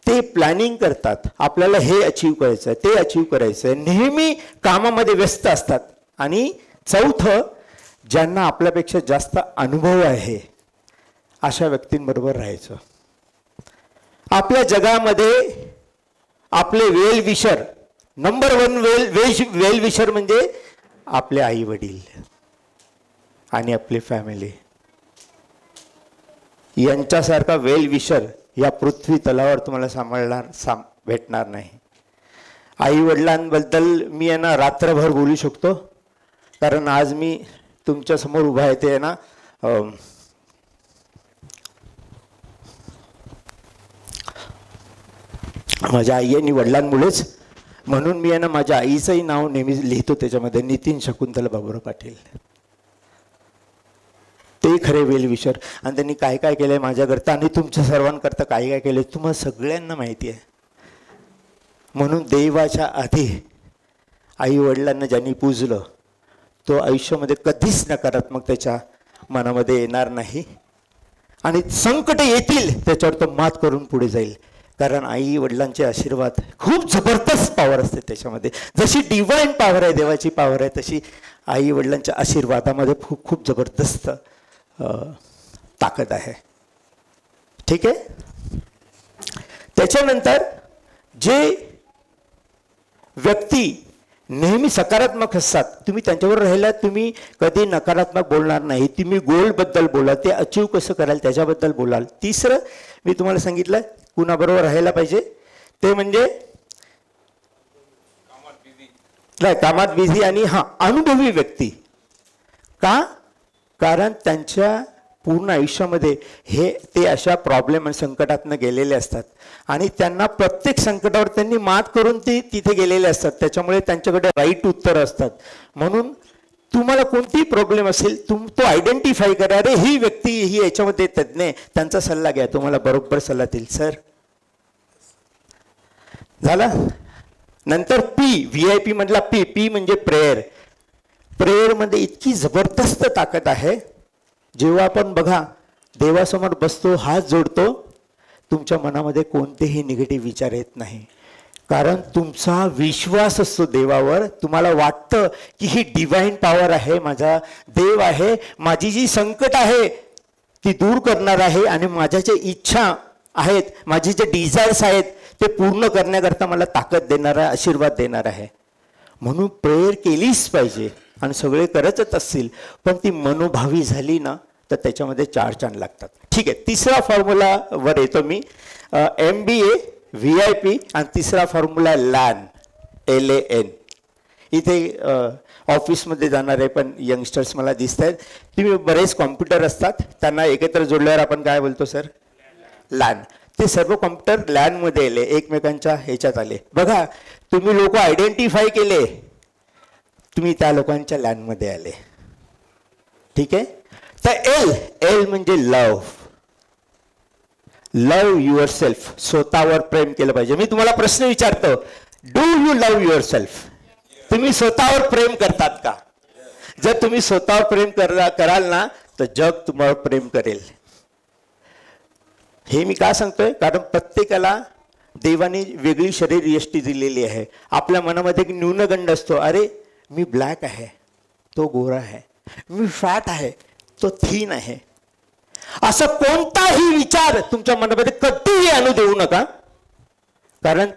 ते प्लॅनिंग करतात, आपल्याला हे अचीव करायचं आहे, ते अचीव करायचं आहे, नेहमी कामामध्ये व्यस्त असतात. आणि चौथं, ज्यांना आपल्यापेक्षा जास्त अनुभव आहे अशा व्यक्तींबरोबर राहायचं. आपल्या जगामध्ये आपले वेलविशर, नंबर 1 वेलविशर म्हणजे आपले आई वडील आणि आपली फॅमिली. यांच्यासारखा वेलविशर या पृथ्वी तलावर तुम्हाला भेटणार नाही. आई वडिलांबद्दल मी यांना रात्रभर बोलू शकतो, कारण आज मी तुमच्या समोर उभा आहे ते ना माझ्या आई आणि वडिलांमुळेच. म्हणून मी यांना माझ्या आईचंही नाव नेहमी लिहितो त्याच्यामध्ये, नितीन शकुंतला बाबुराव पाटील. ते खरे वेलविशर. आणि त्यांनी काय काय केलंय माझ्याकरता आणि तुमच्या सर्वांकरता काय काय केलंय तुम्हाला सगळ्यांना माहिती आहे. म्हणून देवाच्या आधी आई वडिलांना ज्यांनी पूजलं तो आयुष्यामध्ये कधीच नकारात्मक त्याच्या मनामध्ये येणार नाही. आणि संकट येतील त्याच्यावर तो मात करून पुढे जाईल, कारण आई वडिलांचे आशीर्वाद खूप जबरदस्त पॉवर असते त्याच्यामध्ये. जशी डिवाइन पॉवर आहे, देवाची पॉवर आहे, तशी आई वडिलांच्या आशीर्वादामध्ये खूप खूप जबरदस्त ताकद आहे. ठीक आहे. त्याच्यानंतर जे व्यक्ती नेहमी सकारात्मक असतात, तुम्ही त्यांच्यावर राहिला, तुम्ही कधी नकारात्मक बोलणार नाही. तुम्ही गोलबद्दल बोला, ते अचीव कसं कराल त्याच्याबद्दल बोलाल. तिसरं मी तुम्हाला सांगितलं कुणाबरोबर राहायला पाहिजे, ते म्हणजे कामात बिझी आणि अनुभवी व्यक्ती. का? कारण त्यांच्या पूर्ण आयुष्यामध्ये ते अशा प्रॉब्लेम आणि संकटातनं गेलेले असतात आणि त्यांना प्रत्येक संकटावर त्यांनी मात करून ते तिथे गेलेले असतात. त्याच्यामुळे त्यांच्याकडे राईट उत्तर असतात. म्हणून तुम्हाला कोणतीही प्रॉब्लेम असेल तो आयडेंटिफाय करा. अरे ही व्यक्ती ही याच्यामध्ये तज्ञ आहे, त्यांचा सल्ला घ्या, तुम्हाला बरोबर सल्ला देईल. सर झाला. नंतर पी, VIP मधला पी म्हणजे प्रेयर. प्रेयरमध्ये इतकी जबरदस्त ताकद आहे. जेव्हा आपण बघा देवासमोर बसतो, हात जोडतो, तुमच्या मनामध्ये कोणतेही निगेटिव्ह विचार येत नाही. कारण तुमचा विश्वास असतो देवावर. तुम्हाला वाटतं की ही डिवाइन पॉवर आहे, माझा देव आहे, माझी जी संकट आहे ती दूर करणार आहे आणि माझ्या ज्या इच्छा आहेत, माझे जे डिझायर्स आहेत ते पूर्ण करण्याकरता मला ताकद देणार आहे, आशीर्वाद देणार आहे. म्हणून प्रेयर केलीच पाहिजे. आणि सगळे करतच असतील पण ती मनोभावी झाली ना तर त्याच्यामध्ये 4 चांद लागतात. ठीक आहे, तिसरा फॉर्म्युलावर येतो मी. MBA VIP आणि तिसरा फॉर्म्युला LAN LAN. इथे ऑफिसमध्ये जाणारे पण यंगस्टर्स मला दिसत आहेत. तुम्ही बरेच कॉम्प्युटर असतात त्यांना एकत्र जोडल्यावर आपण काय बोलतो सर? LAN. ते सर्व कॉम्प्युटर LANमध्ये आले, एकमेकांच्या ह्याच्यात आले. बघा तुम्ही लोक आयडेंटिफाय केले, तुम्ही त्या लोकांच्या LANमध्ये आले. ठीक आहे. तर L म्हणजे लव्ह. Love your self. स्वतःवर प्रेम केलं पाहिजे. मी तुम्हाला प्रश्न विचारतो, do you love your self? तुम्ही स्वतःवर प्रेम करतात का? जर तुम्ही स्वतःवर प्रेम कराल ना तर जग तुम्हाला प्रेम करेल. हे मी का सांगतोय? कारण प्रत्येकाला देवाने वेगळी शरीर यष्टी दिलेली आहे. आपल्या मनामध्ये एक न्यूनगंड असतो, अरे मी ब्लॅक आहे, तो गोरा आहे, मी फॅट आहे, तो थीन आहे. असा कोणताही विचार तुमच्या मनामध्ये कधीही आणू देऊ नका. कारण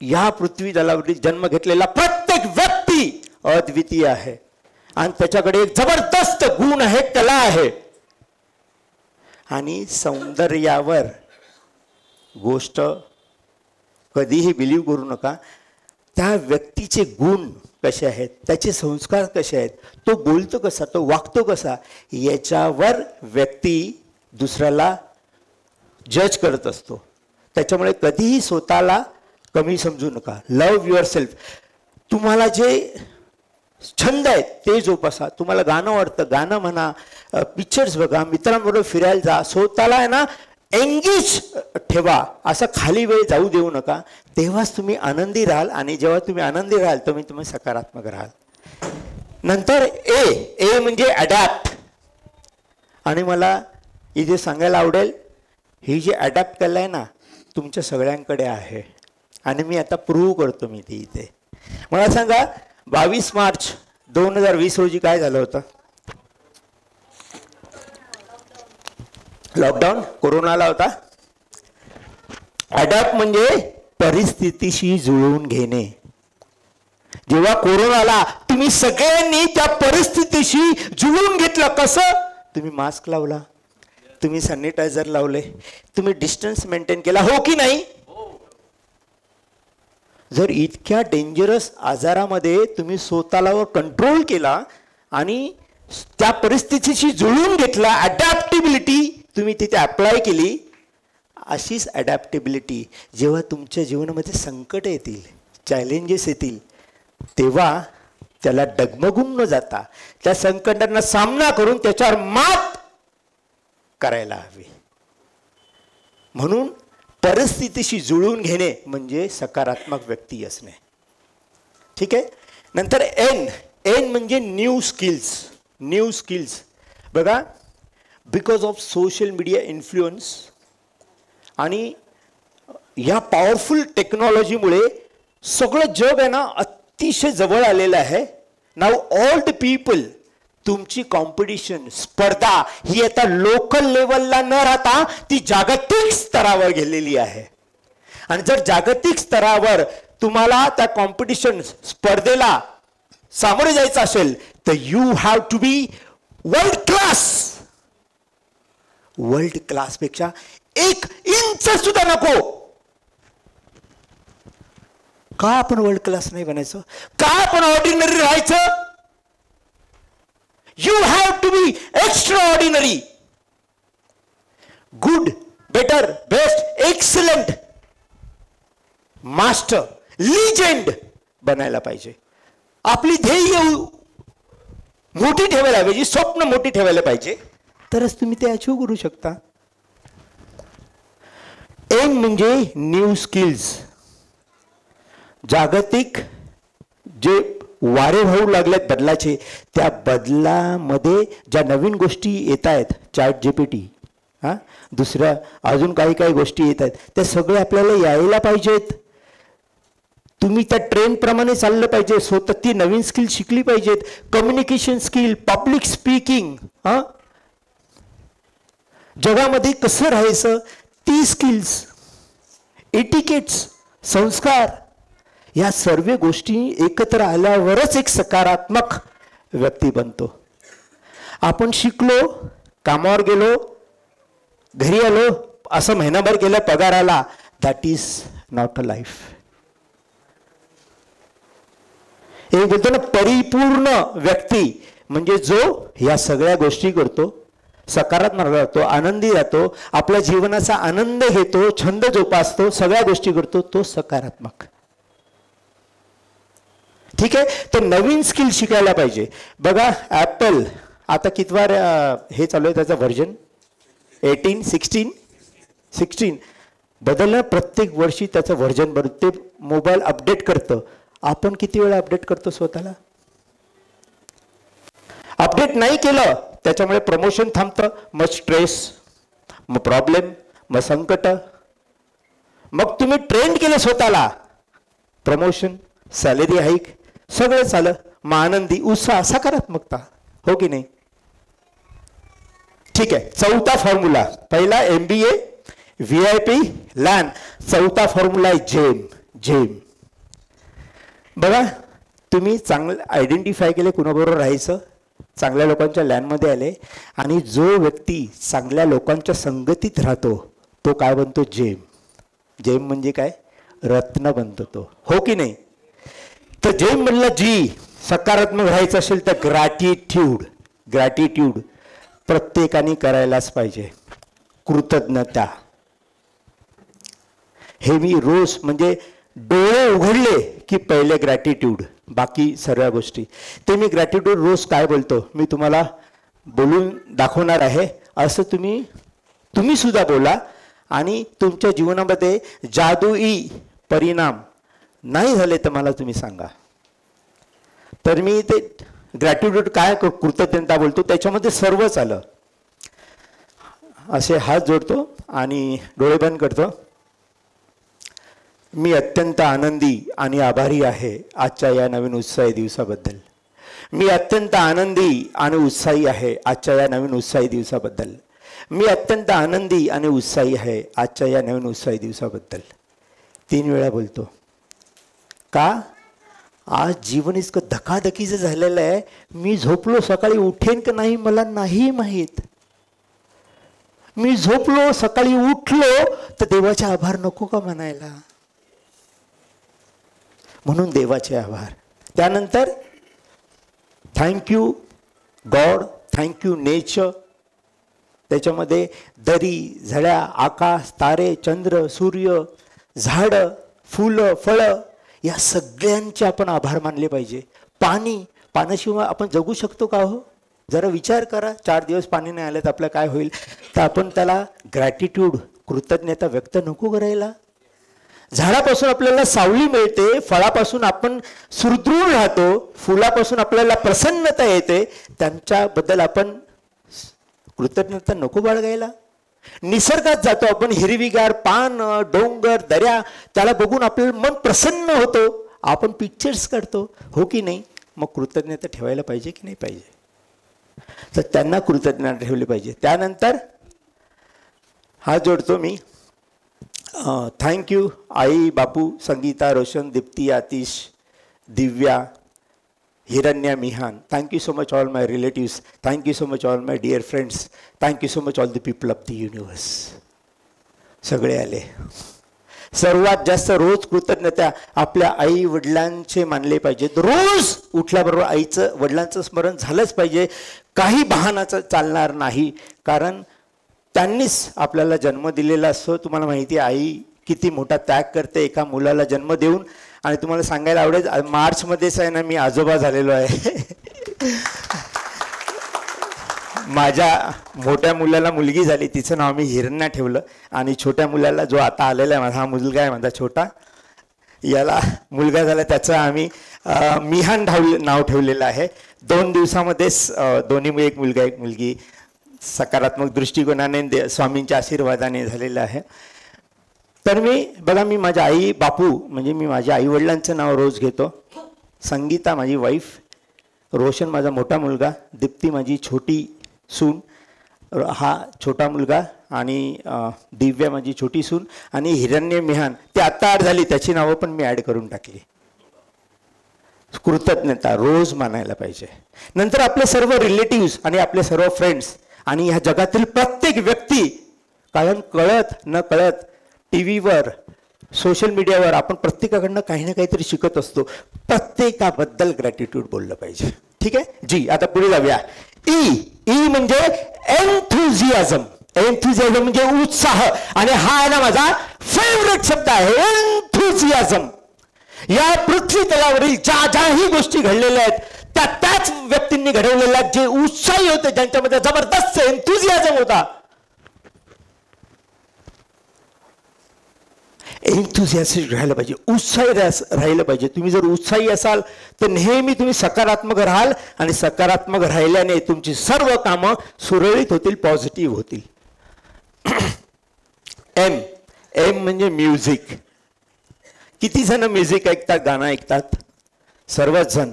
या पृथ्वी जलावरील जन्म घेतलेला प्रत्येक व्यक्ती अद्वितीय आहे आणि त्याच्याकडे एक जबरदस्त गुण आहे, कला आहे. आणि सौंदर्यावर गोष्ट कधीही बिलीव करू नका. त्या व्यक्तीचे गुण कसे आहेत, त्याचे संस्कार कसे आहेत, तो बोलतो कसा, तो वागतो कसा, याच्यावर व्यक्ती दुसऱ्याला जज करत असतो. त्याच्यामुळे कधीही स्वतःला कमी समजू नका. Love your self. तुम्हाला जे छंद आहेत ते जोपासा. तुम्हाला गाणं आवडतं, गाणं म्हणा, पिक्चर्स बघा, मित्रांबरोबर फिरायला जा. स्वतःला आहे ना एंगेज ठेवा. असं खाली वेळ जाऊ देऊ नका. तेव्हाच तुम्ही आनंदी राहाल आणि जेव्हा तुम्ही आनंदी राहाल तेव्हा तुम्ही सकारात्मक राहाल. नंतर ए म्हणजे अडॅप्ट. आणि मला इथे सांगायला आवडेल, ही जी अडॅप्ट कला आहे ना तुमच्या सगळ्यांकडे आहे आणि मी आता प्रूव्ह करतो मी ती इथे. मला सांगा 22 मार्च 2020 रोजी काय झालं होतं? लॉकडाऊन, कोरोना आला होता. अडॅप्ट म्हणजे परिस्थितीशी जुळवून घेणे. जेव्हा कोरोना आला तुम्ही सगळ्यांनी त्या परिस्थितीशी जुळवून घेतलं. कसं? तुम्ही मास्क लावला, तुम्ही सॅनिटायझर लावले, तुम्ही डिस्टन्स मेंटेन केला, हो की नाही? जर इतक्या डेंजरस आजारामध्ये तुम्ही स्वतःवर कंट्रोल केला आणि त्या परिस्थितीशी जुळवून घेतला, अडॅप्टिबिलिटी तुम्ही तिथे अप्लाय केली. अशीच अडॅप्टेबिलिटी जेव्हा तुमच्या जीवनामध्ये संकट येतील, चॅलेंजेस येतील, तेव्हा त्याला डगमगून न जाता त्या संकटांना सामना करून त्याच्यावर मात करायला हवी. म्हणून परिस्थितीशी जुळवून घेणे म्हणजे सकारात्मक व्यक्ती असणे. ठीक आहे. नंतर एन म्हणजे न्यू स्किल्स. न्यू स्किल्स बघा, because of social media influence आणि या पॉवरफुल टेक्नॉलॉजीमुळे सगळं जग आहे ना अतिशय जवळ आलेलं आहे. नाउ ऑल द पीपल, तुमची कॉम्पिटिशन, स्पर्धा ही आता लोकल लेवलला न राहता ती जागतिक स्तरावर गेलेली आहे. आणि जर जागतिक स्तरावर तुम्हाला त्या कॉम्पिटिशन स्पर्धेला सामोरे जायचं असेल तर you have to be world class. World class पेक्षा 1 इंच सुद्धा नको. का आपण वर्ल्ड क्लास नाही बनायचं? का आपण ऑर्डिनरी राहायचं? You have to be extraordinary. Good, better, best, excellent, master, legend बनायला पाहिजे. आपली ध्येय मोठी ठेवायला पाहिजे, स्वप्न मोठी ठेवायला पाहिजे, तरच तुम्ही ते अचीव करू शकता. एम म्हणजे न्यू स्किल्स. जागतिक जे वारे वाहू लागलेत बदलाचे, त्या बदलामध्ये ज्या नवीन गोष्टी येत आहेत, चॅट GPT, दुसऱ्या अजून काही काही गोष्टी येत आहेत, त्या सगळे आपल्याला यायला पाहिजेत. तुम्ही त्या ट्रेंड प्रमाणे चाललं पाहिजे, स्वतः ती नवीन स्किल शिकली पाहिजेत. कम्युनिकेशन स्किल, पब्लिक स्पीकिंग, जगामध्ये कसं राहायचं ती स्किल्स, एटिकेट्स, संस्कार, या सर्व गोष्टी एकत्र आल्यावरच एक सकारात्मक व्यक्ती बनतो. आपण शिकलो, कामावर गेलो, घरी आलो, असं महिनाभर केलं, पगार आला, that is not a life. एक बोलतो ना परिपूर्ण व्यक्ती म्हणजे जो या सगळ्या गोष्टी करतो, सकारात्मक राहतो, आनंदी राहतो, आपल्या जीवनाचा आनंद घेतो, छंद जोपासतो, सगळ्या गोष्टी करतो, तो सकारात्मक. ठीक आहे. तर नवीन स्किल शिकायला पाहिजे. बघा ॲपल आता कितवार हे चालू आहे, त्याचं व्हर्जन 18, 16 बदललं. प्रत्येक वर्षी त्याचं व्हर्जन बदलते, मोबाईल अपडेट करतं. आपण किती वेळा अपडेट करतो स्वतःला? अपडेट नाही केलं त्याच्यामुळे प्रमोशन थांबतं, मग स्ट्रेस, मग प्रॉब्लेम, मग संकट. मग तुम्ही ट्रेंड केलं स्वतःला, प्रमोशन, सॅलरी हाईक, सगळं झालं, मग आनंदी, उत्साह, सकारात्मकता. हो की नाही? ठीक आहे. चौथा फॉर्म्युला, पहिला MBA, VIP, LAN. चौथा फॉर्म्युला आहे जेम. जेम बघा, तुम्ही चांगलं आयडेंटिफाय केले कुणाबरोबर राहायचं, चांगल्या लोकांच्या लॅनमध्ये आले, आणि जो व्यक्ती चांगल्या लोकांच्या संगतीत राहतो तो काय बनतो? जेम. जेम म्हणजे काय? रत्न बनतो तो. हो की नाही? तर जेम म्हणलं जी सकारात्मक राहायचं असेल तर ग्रॅटिट्यूड. ग्रॅटिट्यूड प्रत्येकाने करायलाच पाहिजे. कृतज्ञता. हे मी रोज म्हणजे डोळे उघडले की पहिले ग्रॅटिट्यूड, बाकी सर्व गोष्टी. ते मी ग्रॅटिट्यूड रोज काय बोलतो मी तुम्हाला बोलून दाखवणार आहे. असं तुम्ही सुद्धा बोला, आणि तुमच्या जीवनामध्ये जादुई परिणाम नाही झाले तर मला तुम्ही सांगा. तर मी ते ग्रॅटिट्यूड काय, कृतज्ञता बोलतो, त्याच्यामध्ये सर्वच आलं. असे हात जोडतो आणि डोळे बंद करतो. मी अत्यंत आनंदी आणि आभारी आहे आजच्या या नवीन उत्साही दिवसाबद्दल. मी अत्यंत आनंदी आणि उत्साही आहे आजच्या या नवीन उत्साही दिवसाबद्दल. मी अत्यंत आनंदी आणि उत्साही आहे आजच्या या नवीन उत्साही दिवसाबद्दल. 3 वेळा बोलतो. का? आज जीवन इतकं धकाधकीचं झालेलं आहे, मी झोपलो सकाळी उठेन का नाही मला नाही माहीत. मी झोपलो सकाळी उठलो तर देवाचे आभार नको का म्हणायला? म्हणून देवाचे आभार. त्यानंतर थँक्यू गॉड, थँक्यू नेचर. त्याच्यामध्ये दरी, झड्या, आकाश, तारे, चंद्र, सूर्य, झाडं, फुलं, फळं, या सगळ्यांचे आपण आभार मानले पाहिजे. पाणी, पाण्याशिवाय आपण जगू शकतो का हो? जरा विचार करा. 4 दिवस पाणी नाही आलं तर आपलं काय होईल? तर आपण त्याला ग्रॅटिट्यूड, कृतज्ञता व्यक्त नको करायला? झाडापासून आपल्याला सावली मिळते, फळापासून आपण सुदृढ राहतो, फुलापासून आपल्याला प्रसन्नता येते, त्यांच्याबद्दल आपण कृतज्ञता नको बाळगायला? निसर्गात जातो आपण, हिरवीगार पान, डोंगर, दऱ्या, त्याला बघून आपलं मन प्रसन्न होतं, आपण पिक्चर्स काढतो. हो की नाही? मग कृतज्ञता ठेवायला पाहिजे की नाही पाहिजे? तर त्यांना कृतज्ञता ठेवली पाहिजे. त्यानंतर हात जोडतो मी. थँक्यू आई, बापू, Sangeeta, Roshan, Deepti, Atish, Divya, Hiranya, Mihan. Thank you so much all my relatives. Thank you so much all my dear friends. Thank you so much all the people of the universe. सगळे आले. सर्वात जास्त रोज कृतज्ञता आपल्या आई वडिलांचे मानले पाहिजेत. रोज उठल्याबरोबर आईचं, वडिलांचं स्मरण झालंच पाहिजे. काही बहानाचं चालणार नाही, कारण त्यांनीच आपल्याला जन्म दिलेला असतो. तुम्हाला माहिती आहे आई किती मोठा त्याग करते एका मुलाला जन्म देऊन. आणि तुम्हाला सांगायला आवडेल, मार्चमध्येच आहे ना मी आजोबा झालेलो आहे. माझ्या मोठ्या मुलाला मुलगी झाली, तिचं नाव मी हिरण्या ठेवलं. आणि छोट्या मुलाला, जो आता आलेला आहे माझा, हा मुलगा आहे माझा छोटा, याला मुलगा झाला, त्याचं आम्ही मिहान नाव ठेवलेलं आहे. 2 दिवसामध्येच दोन्ही, एक मुलगा एक मुलगी, सकारात्मक दृष्टिकोनाने स्वामींच्या आशीर्वादाने झालेलं आहे. तर बघा मी माझ्या आई बापू म्हणजे मी माझ्या आईवडिलांचं नाव रोज घेतो. संगीता माझी वाईफ, रोशन माझा मोठा मुलगा, दीप्ती माझी छोटी सून, हा छोटा मुलगा, आणि दिव्या माझी छोटी सून, आणि हिरण्य मिहान ते आत्ता ॲड झाली, त्याची नावं पण मी ॲड करून टाकली. कृतज्ञता रोज मानायला पाहिजे. नंतर आपले सर्व रिलेटिव्स आणि आपले सर्व फ्रेंड्स आणि ह्या जगातील प्रत्येक व्यक्ती, कारण कळत न कळत टी व्हीवर सोशल मीडियावर आपण प्रत्येकाकडनं काही ना काहीतरी शिकत असतो. प्रत्येकाबद्दल ग्रॅटिट्यूड बोललं पाहिजे. ठीक आहे जी. आता पुढे जाऊया. ई म्हणजे एन्थुझियाझम. एन्थुझियाझम म्हणजे उत्साह, आणि हा आहे ना माझा फेवरेट शब्द आहे, एन्थुझियाझम. या पृथ्वी तलावरील ज्या ज्याही गोष्टी घडलेल्या आहेत त्याच व्यक्तींनी घडवलेल्या, जे उत्साही होते, ज्यांच्यामध्ये जबरदस्त एन्थुझियाझम होता. एन्थुझियास्टिक राहायला पाहिजे, उत्साही राहिलं पाहिजे. तुम्ही जर उत्साही असाल तर नेहमी तुम्ही सकारात्मक राहाल, आणि सकारात्मक राहिल्याने तुमची सर्व कामं सुरळीत होतील, पॉझिटिव्ह होतील. एम म्हणजे म्युझिक. किती जण म्युझिक ऐकतात, गाणं ऐकतात? सर्वच जण.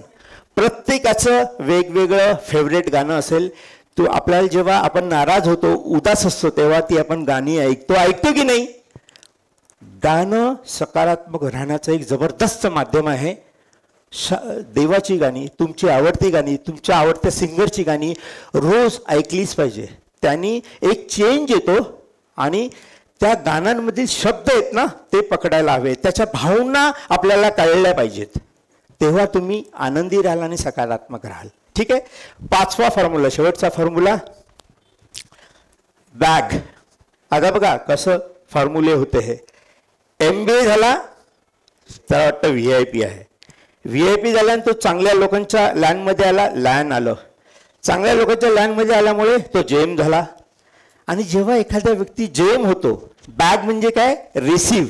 प्रत्येकाचं वेगवेगळं फेवरेट गाणं असेल. तो आपल्याला जेव्हा आपण नाराज होतो, उदास असतो, तेव्हा ती आपण गाणी ऐकतो की नाही? गाणं सकारात्मक राहण्याचं एक जबरदस्त माध्यम आहे. देवाची गाणी, तुमची आवडती गाणी, तुमच्या आवडत्या सिंगरची गाणी रोज ऐकलीच पाहिजे. त्यांनी एक चेंज येतो, आणि त्या गाण्यांमधील शब्द आहेत ना ते पकडायला हवे, त्याच्या भावना आपल्याला कळल्या पाहिजेत. तेव्हा तुम्ही आनंदी राहाल आणि सकारात्मक राहाल. ठीक आहे. 5वा फॉर्म्युला, शेवटचा फॉर्म्युला, बॅग. आता बघा कसं फॉर्म्युले होते हे. MBA झाला तर वाटतं VIP आहे. VIP झाल्यानं तो चांगल्या लोकांच्या लँडमध्ये आला, लॅन आलं. चांगल्या लोकांच्या लँडमध्ये आल्यामुळे तो जेम झाला. आणि जेव्हा एखाद्या व्यक्ती जेम होतो, बॅग म्हणजे काय? Receive.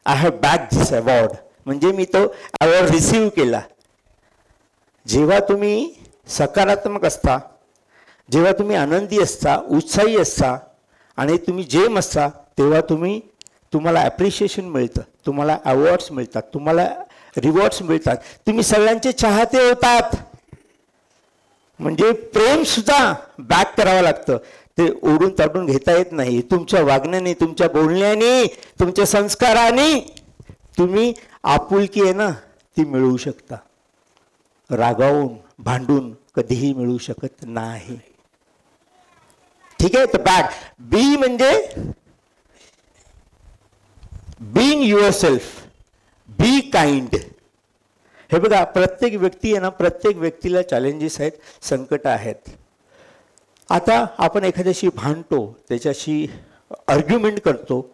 I have bag this award, म्हणजे मी तो अवॉर्ड रिसीव्ह केला. जेव्हा तुम्ही सकारात्मक असता, जेव्हा तुम्ही आनंदी असता, उत्साही असता, आणि तुम्ही जेम असता, तेव्हा तुम्हाला ॲप्रिशिएशन मिळतं, तुम्हाला अवॉर्ड्स मिळतात, तुम्हाला रिवॉर्ड्स मिळतात, तुम्ही सगळ्यांचे चाहते होतात. म्हणजे प्रेम सुद्धा बॅक करावं लागतं, ते ओढून ताडून घेता येत नाही. तुमच्या वागण्याने, तुमच्या बोलण्याने, तुमच्या संस्काराने तुम्ही आपुलकी आहे ना ती मिळवू शकता. रागावून भांडून कधीही मिळू शकत नाही. ठीक आहे. तर बॅग. बी म्हणजे बीइंग युअरसेल्फ, बी काइंड. हे बघा प्रत्येक व्यक्ती आहे ना, प्रत्येक व्यक्तीला चॅलेंजेस आहेत, संकट आहेत. आता आपण एखाद्याशी भांडतो, त्याच्याशी आर्ग्युमेंट करतो,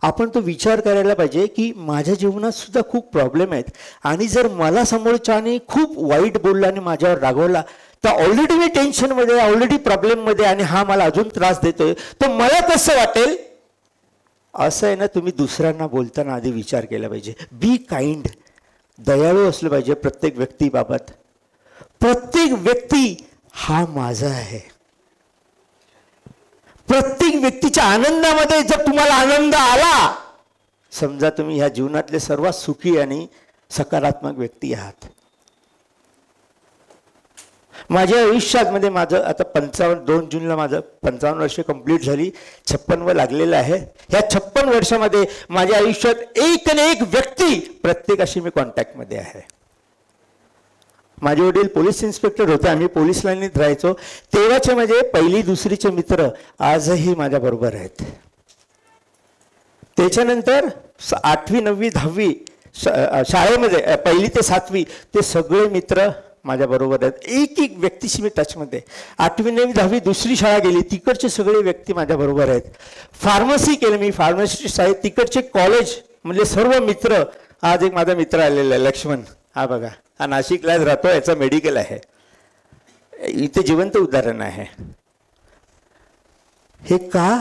आपण तो विचार करायला पाहिजे की माझ्या जीवनात सुद्धा खूप प्रॉब्लेम आहेत, आणि जर मला समोरच्याने खूप वाईट बोलला आणि माझ्यावर रागवला तर ऑलरेडी मी टेन्शनमध्ये, ऑलरेडी प्रॉब्लेममध्ये, आणि हा मला अजून त्रास देतोय, तर मला कसं वाटेल? असं आहे ना, तुम्ही दुसऱ्यांना बोलताना आधी विचार केला पाहिजे. बी काइंड, दयाळू असलं पाहिजे प्रत्येक व्यक्तीबाबत. प्रत्येक व्यक्ती हा माझा आहे. प्रत्येक व्यक्तीच्या आनंदामध्ये जर तुम्हाला आनंद आला, समजा तुम्ही ह्या जीवनातले सर्वात सुखी आणि सकारात्मक व्यक्ती आहात. माझ्या आयुष्यामध्ये माझं आता 2 जूनला माझं 55 वर्ष कंप्लीट झाली, 56व लागलेलं आहे. ह्या 56 वर्षामध्ये माझ्या आयुष्यात एक न एक व्यक्ती प्रत्येकाशी मी कॉन्टॅक्टमध्ये आहे. माझे वडील पोलीस इन्स्पेक्टर होते, आम्ही पोलीस लाईनीत राहायचो. तेव्हाचे माझे 1ली 2रीचे मित्र आजही माझ्याबरोबर आहेत. त्याच्यानंतर 8वी 9वी 10वी शाळेमध्ये 1ली ते 7वी ते सगळे मित्र माझ्याबरोबर आहेत. एक व्यक्तीशी मी टचमध्ये. 8वी 9वी 10वी 2री शाळा गेली, तिकडचे सगळे व्यक्ती माझ्याबरोबर आहेत. फार्मसी केलं मी, फार्मासिस्ट आहे, तिकडचे कॉलेज म्हणजे सर्व मित्र. आज एक माझा मित्र आलेला आहे, लक्ष्मण. हा बघा, हा नाशिकलाच राहतो, याचा मेडिकल आहे. इथे जिवंत उदाहरण आहे. हे का?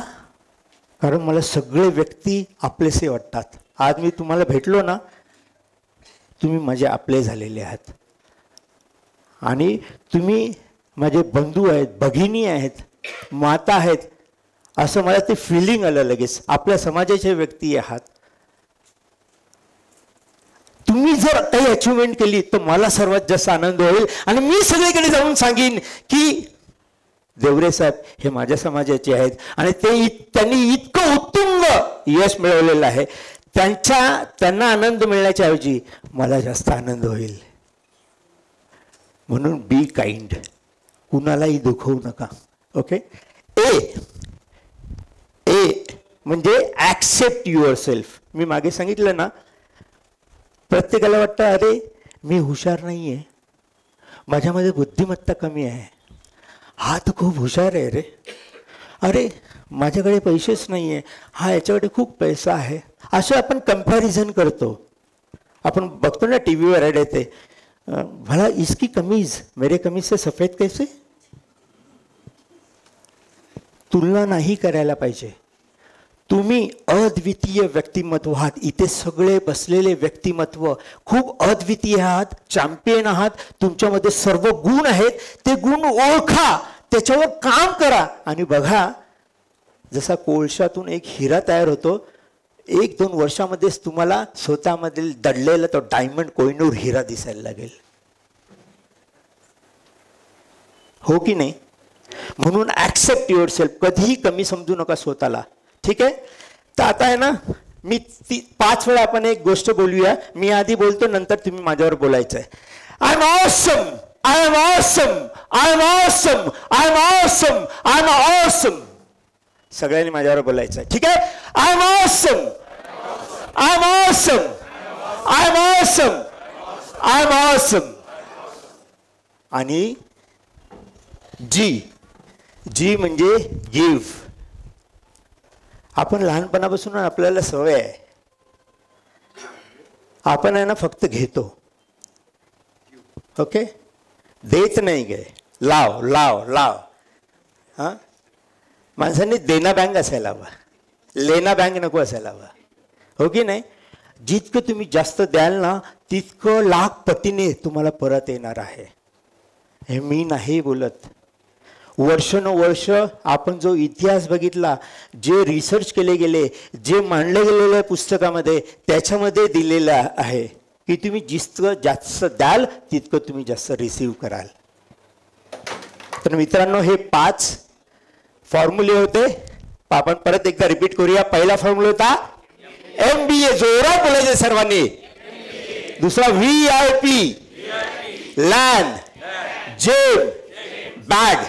कारण मला सगळे व्यक्ती आपलेसे वाटतात. आज मी तुम्हाला भेटलो ना, तुम्ही माझे आपले झालेले आहात, आणि तुम्ही माझे बंधू आहेत, भगिनी आहेत, माता आहेत, असं मला ते फिलिंग आलं लगेच. आपल्या समाजाचे व्यक्ती आहात, तुम्ही जर काही अचिव्हमेंट केली तर मला सर्वात जास्त आनंद होईल आणि मी सगळीकडे जाऊन सांगेन की देवरे साहेब हे माझ्या समाजाचे आहेत आणि त्यांनी इतकं उत्तुंग यश मिळवलेलं आहे. त्यांना आनंद मिळण्याच्या ऐवजी मला जास्त आनंद होईल. म्हणून बी काइंड, कुणालाही दुखवू नका. ओके. ए म्हणजे ॲक्सेप्ट युअर सेल्फ. मी मागे सांगितलं ना, प्रत्येकाला वाटतं अरे मी हुशार नाही आहे, माझ्यामध्ये बुद्धिमत्ता कमी आहे, हा तर खूप हुशार आहे रे, अरे माझ्याकडे पैसेच नाही आहे, हा याच्याकडे खूप पैसा आहे. असं आपण कंपॅरिझन करतो. आपण बघतो ना टी व्हीवर ॲड येते, भला इसकी कमीज मेरे कमीज से सफेद कैसे. तुलना नाही करायला पाहिजे. तुम्ही अद्वितीय व्यक्तिमत्व आहात. इथे सगळे बसलेले व्यक्तिमत्व खूप अद्वितीय आहात, चॅम्पियन आहात. तुमच्यामध्ये सर्व गुण आहेत. ते गुण ओळखा, त्याच्यावर काम करा आणि बघा जसा कोळशातून एक हिरा तयार होतो, 1-2 वर्षामध्येच तुम्हाला स्वतःमधील दडलेला तो डायमंड कोहिनूर हिरा दिसायला लागेल. हो की नाही. म्हणून ॲक्सेप्ट युअर सेल्फ. कधीही कमी समजू नका स्वतःला. ठीक आहे. तर आता आहे ना, मी 5 वेळा आपण एक गोष्ट बोलूया. मी आधी बोलतो, नंतर तुम्ही माझ्यावर बोलायचं आहे. I am awesome, I am awesome, I am awesome, I am awesome, I am awesome. सगळ्यांनी माझ्यावर बोलायचं आहे. ठीक आहे. I am awesome, I am awesome, I am awesome, I am awesome. आणि जी म्हणजे गिव्ह. आपण लहानपणापासून आपल्याला सवय आहे, आपण आहे ना फक्त घेतो. ओके. देत नाही गे, लाव लाव लाव. हां, माणसांनी देना बँक असायला हवा, लेना बँक नको असायला हवा. हो की नाही. जितकं तुम्ही जास्त द्याल ना, तितकं लाख पटीने तुम्हाला परत येणार आहे. हे मी नाही बोलत. वर्षानुवर्ष आपण जो इतिहास बघितला, जे रिसर्च केले गेले, जे मांडले गेलेले पुस्तकामध्ये, त्याच्यामध्ये दिलेलं आहे की तुम्ही जितकं जास्त द्याल तितकं तुम्ही जास्त रिसीव्ह कराल. तर मित्रांनो, हे 5 फॉर्म्युले होते. आपण परत एकदा रिपीट करूया. पहिला फॉर्म्युला होता MBA. जोरात बोलायचे सर्वांनी. दुसरा VIP, लँड, जेम, बॅग.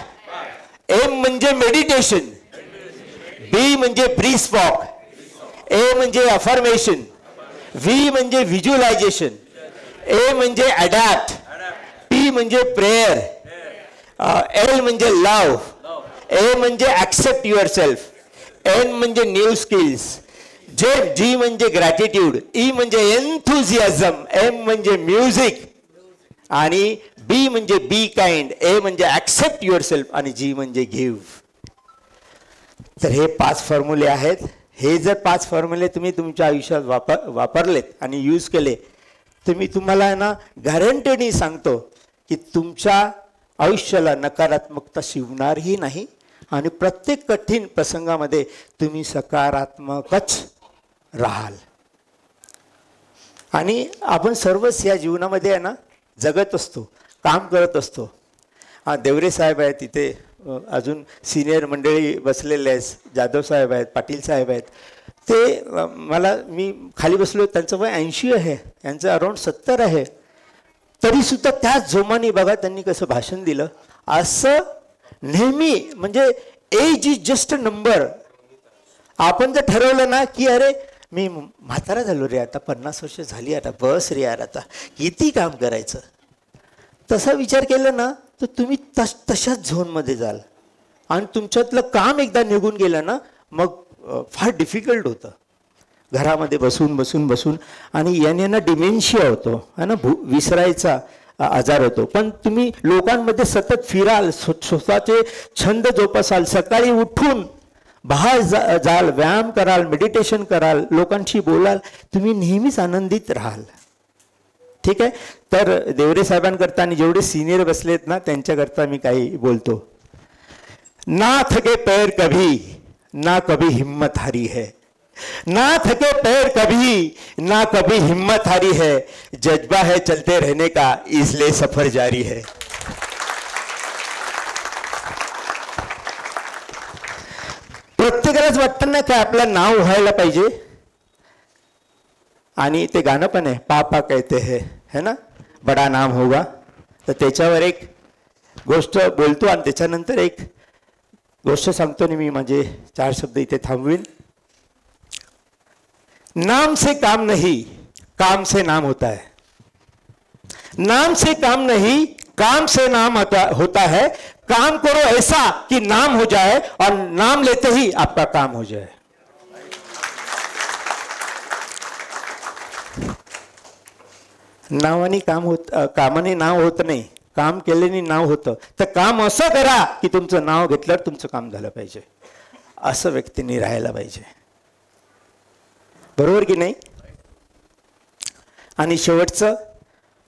M म्हणजे मेडिटेशन, B म्हणजे ब्रीफ वॉक, A म्हणजे अफर्मेशन, V म्हणजे व्हिज्युअलायझेशन, A म्हणजे अडॅप्ट, P म्हणजे प्रेयर, L म्हणजे लव, A म्हणजे ॲक्सेप्ट युअर सेल्फ, N म्हणजे न्यू स्किल्स, G म्हणजे ग्रॅटिट्यूड, E म्हणजे एन्थुझियाझम, M म्हणजे म्युझिक आणि बी म्हणजे बी काइंड, ए म्हणजे ॲक्सेप्ट युअर सेल्फ आणि जी म्हणजे गिव्ह. तर हे 5 फॉर्म्युले आहेत. हे जर 5 फॉर्म्युले तुम्ही तुमच्या आयुष्यात वापरलेत आणि यूज केले, तुम्हाला ना गॅरंटेडली सांगतो की तुमच्या आयुष्याला नकारात्मकता शिवणारही नाही आणि प्रत्येक कठीण प्रसंगामध्ये तुम्ही सकारात्मकच राहाल. आणि आपण सर्वच या जीवनामध्ये आहे ना जगत असतो, काम करत असतो. देवरे साहेब आहेत तिथे, अजून सिनियर मंडळी बसलेले आहेत, जाधव साहेब आहेत, पाटील साहेब आहेत. ते मी खाली बसलो, त्यांचं वय 80 आहे, यांचं अराउंड 70 आहे. तरीसुद्धा त्याच जोमाने बघा त्यांनी कसं भाषण दिलं. असं नेहमी, म्हणजे age is just a number. आपण जर ठरवलं ना की अरे मी म्हातारा झालो रे, आता 50 वर्ष झाली, आता बस रे यार, आता किती काम करायचं, तसा विचार केला ना तर तुम्ही तशाच झोनमध्ये जाल. आणि तुमच्यातलं काम एकदा निघून गेलं ना मग फार डिफिकल्ट होतं. घरामध्ये बसून बसून बसून आणि याने ना डिमेन्शिया होतो, है ना, विसरायचा आजार होतो. पण तुम्ही लोकांमध्ये सतत फिराल, स्वतःचे छंद जोपासाल, सकाळी उठून बाहेर जाल, व्यायाम कराल, मेडिटेशन कराल, लोकांशी बोलाल, तुम्ही नेहमीच आनंदित राहाल. ठीक आहे. तर देवरे साहेबांकरता आणि जेवढे सिनियर बसलेत ना त्यांच्याकरता मी काही बोलतो. ना थके पैर कभी, ना कभी हिम्मत हारी है, ना थके पैर कभी, ना कभी हिम्मत हारी है, जज्बा है चलते रहने का इसलिए सफर जारी है. प्रत्येकालाच वाटतं ना की आपलं नाव व्हायला पाहिजे. आणि ते गाणं पण आहे, पापा कहते है ना, बडा नाम होगा. तर त्याच्यावर एक गोष्ट बोलतो आणि त्याच्यानंतर एक गोष्ट सांगतो आणि मी माझे 4 शब्द इथे थांबवीन. नाम से काम नहीं, काम से नाम होता है. नाम से काम नहीं, काम से नाम होता है. काम करो ऐसा कि नाम हो जाए और नाम लेते ही आपका काम हो जाए. नावाने काम होत, कामाने नाव होत नाही, काम केल्याने नाव होतं. तर काम असं करा की तुमचं नाव घेतल्यावर तुमचं काम झालं पाहिजे, असं व्यक्तीने राहायला पाहिजे. बरोबर की नाही. आणि शेवटचं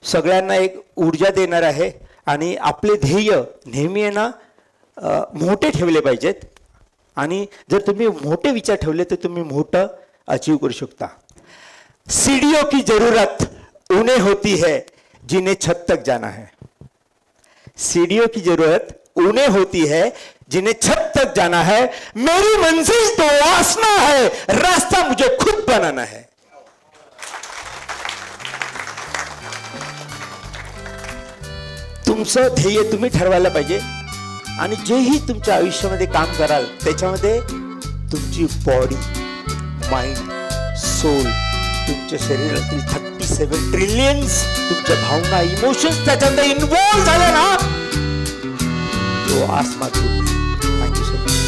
सगळ्यांना एक ऊर्जा देणार आहे. आणि आपले ध्येय नेहमी आहे ना मोठे ठेवले पाहिजेत. आणि जर तुम्ही मोठे विचार ठेवले तर तुम्ही मोठं अचीव करू शकता. सीढ़ियों की जरूरत उन्हें होती है जिन्हें छत तक जाना है. सीढ़ियों की जरूरत उन्हें होती है जिन्हें छत तक जाना है. मेरी मंजिल तो आसमां है, रास्ता मुझे खुद बनाना है. तुमचं ध्येय तुम्ही ठरवायला पाहिजे. आणि जेही तुमच्या आयुष्यामध्ये काम कराल त्याच्यामध्ये तुमची बॉडी, माइंड, सोल, तुमच्या शरीरातील 37 ट्रिलियन्स तुमच्या भावना, इमोशन्स त्याच्यामध्ये इन्व्हॉल्व झाले ना, तो आसमां. Thank you so much.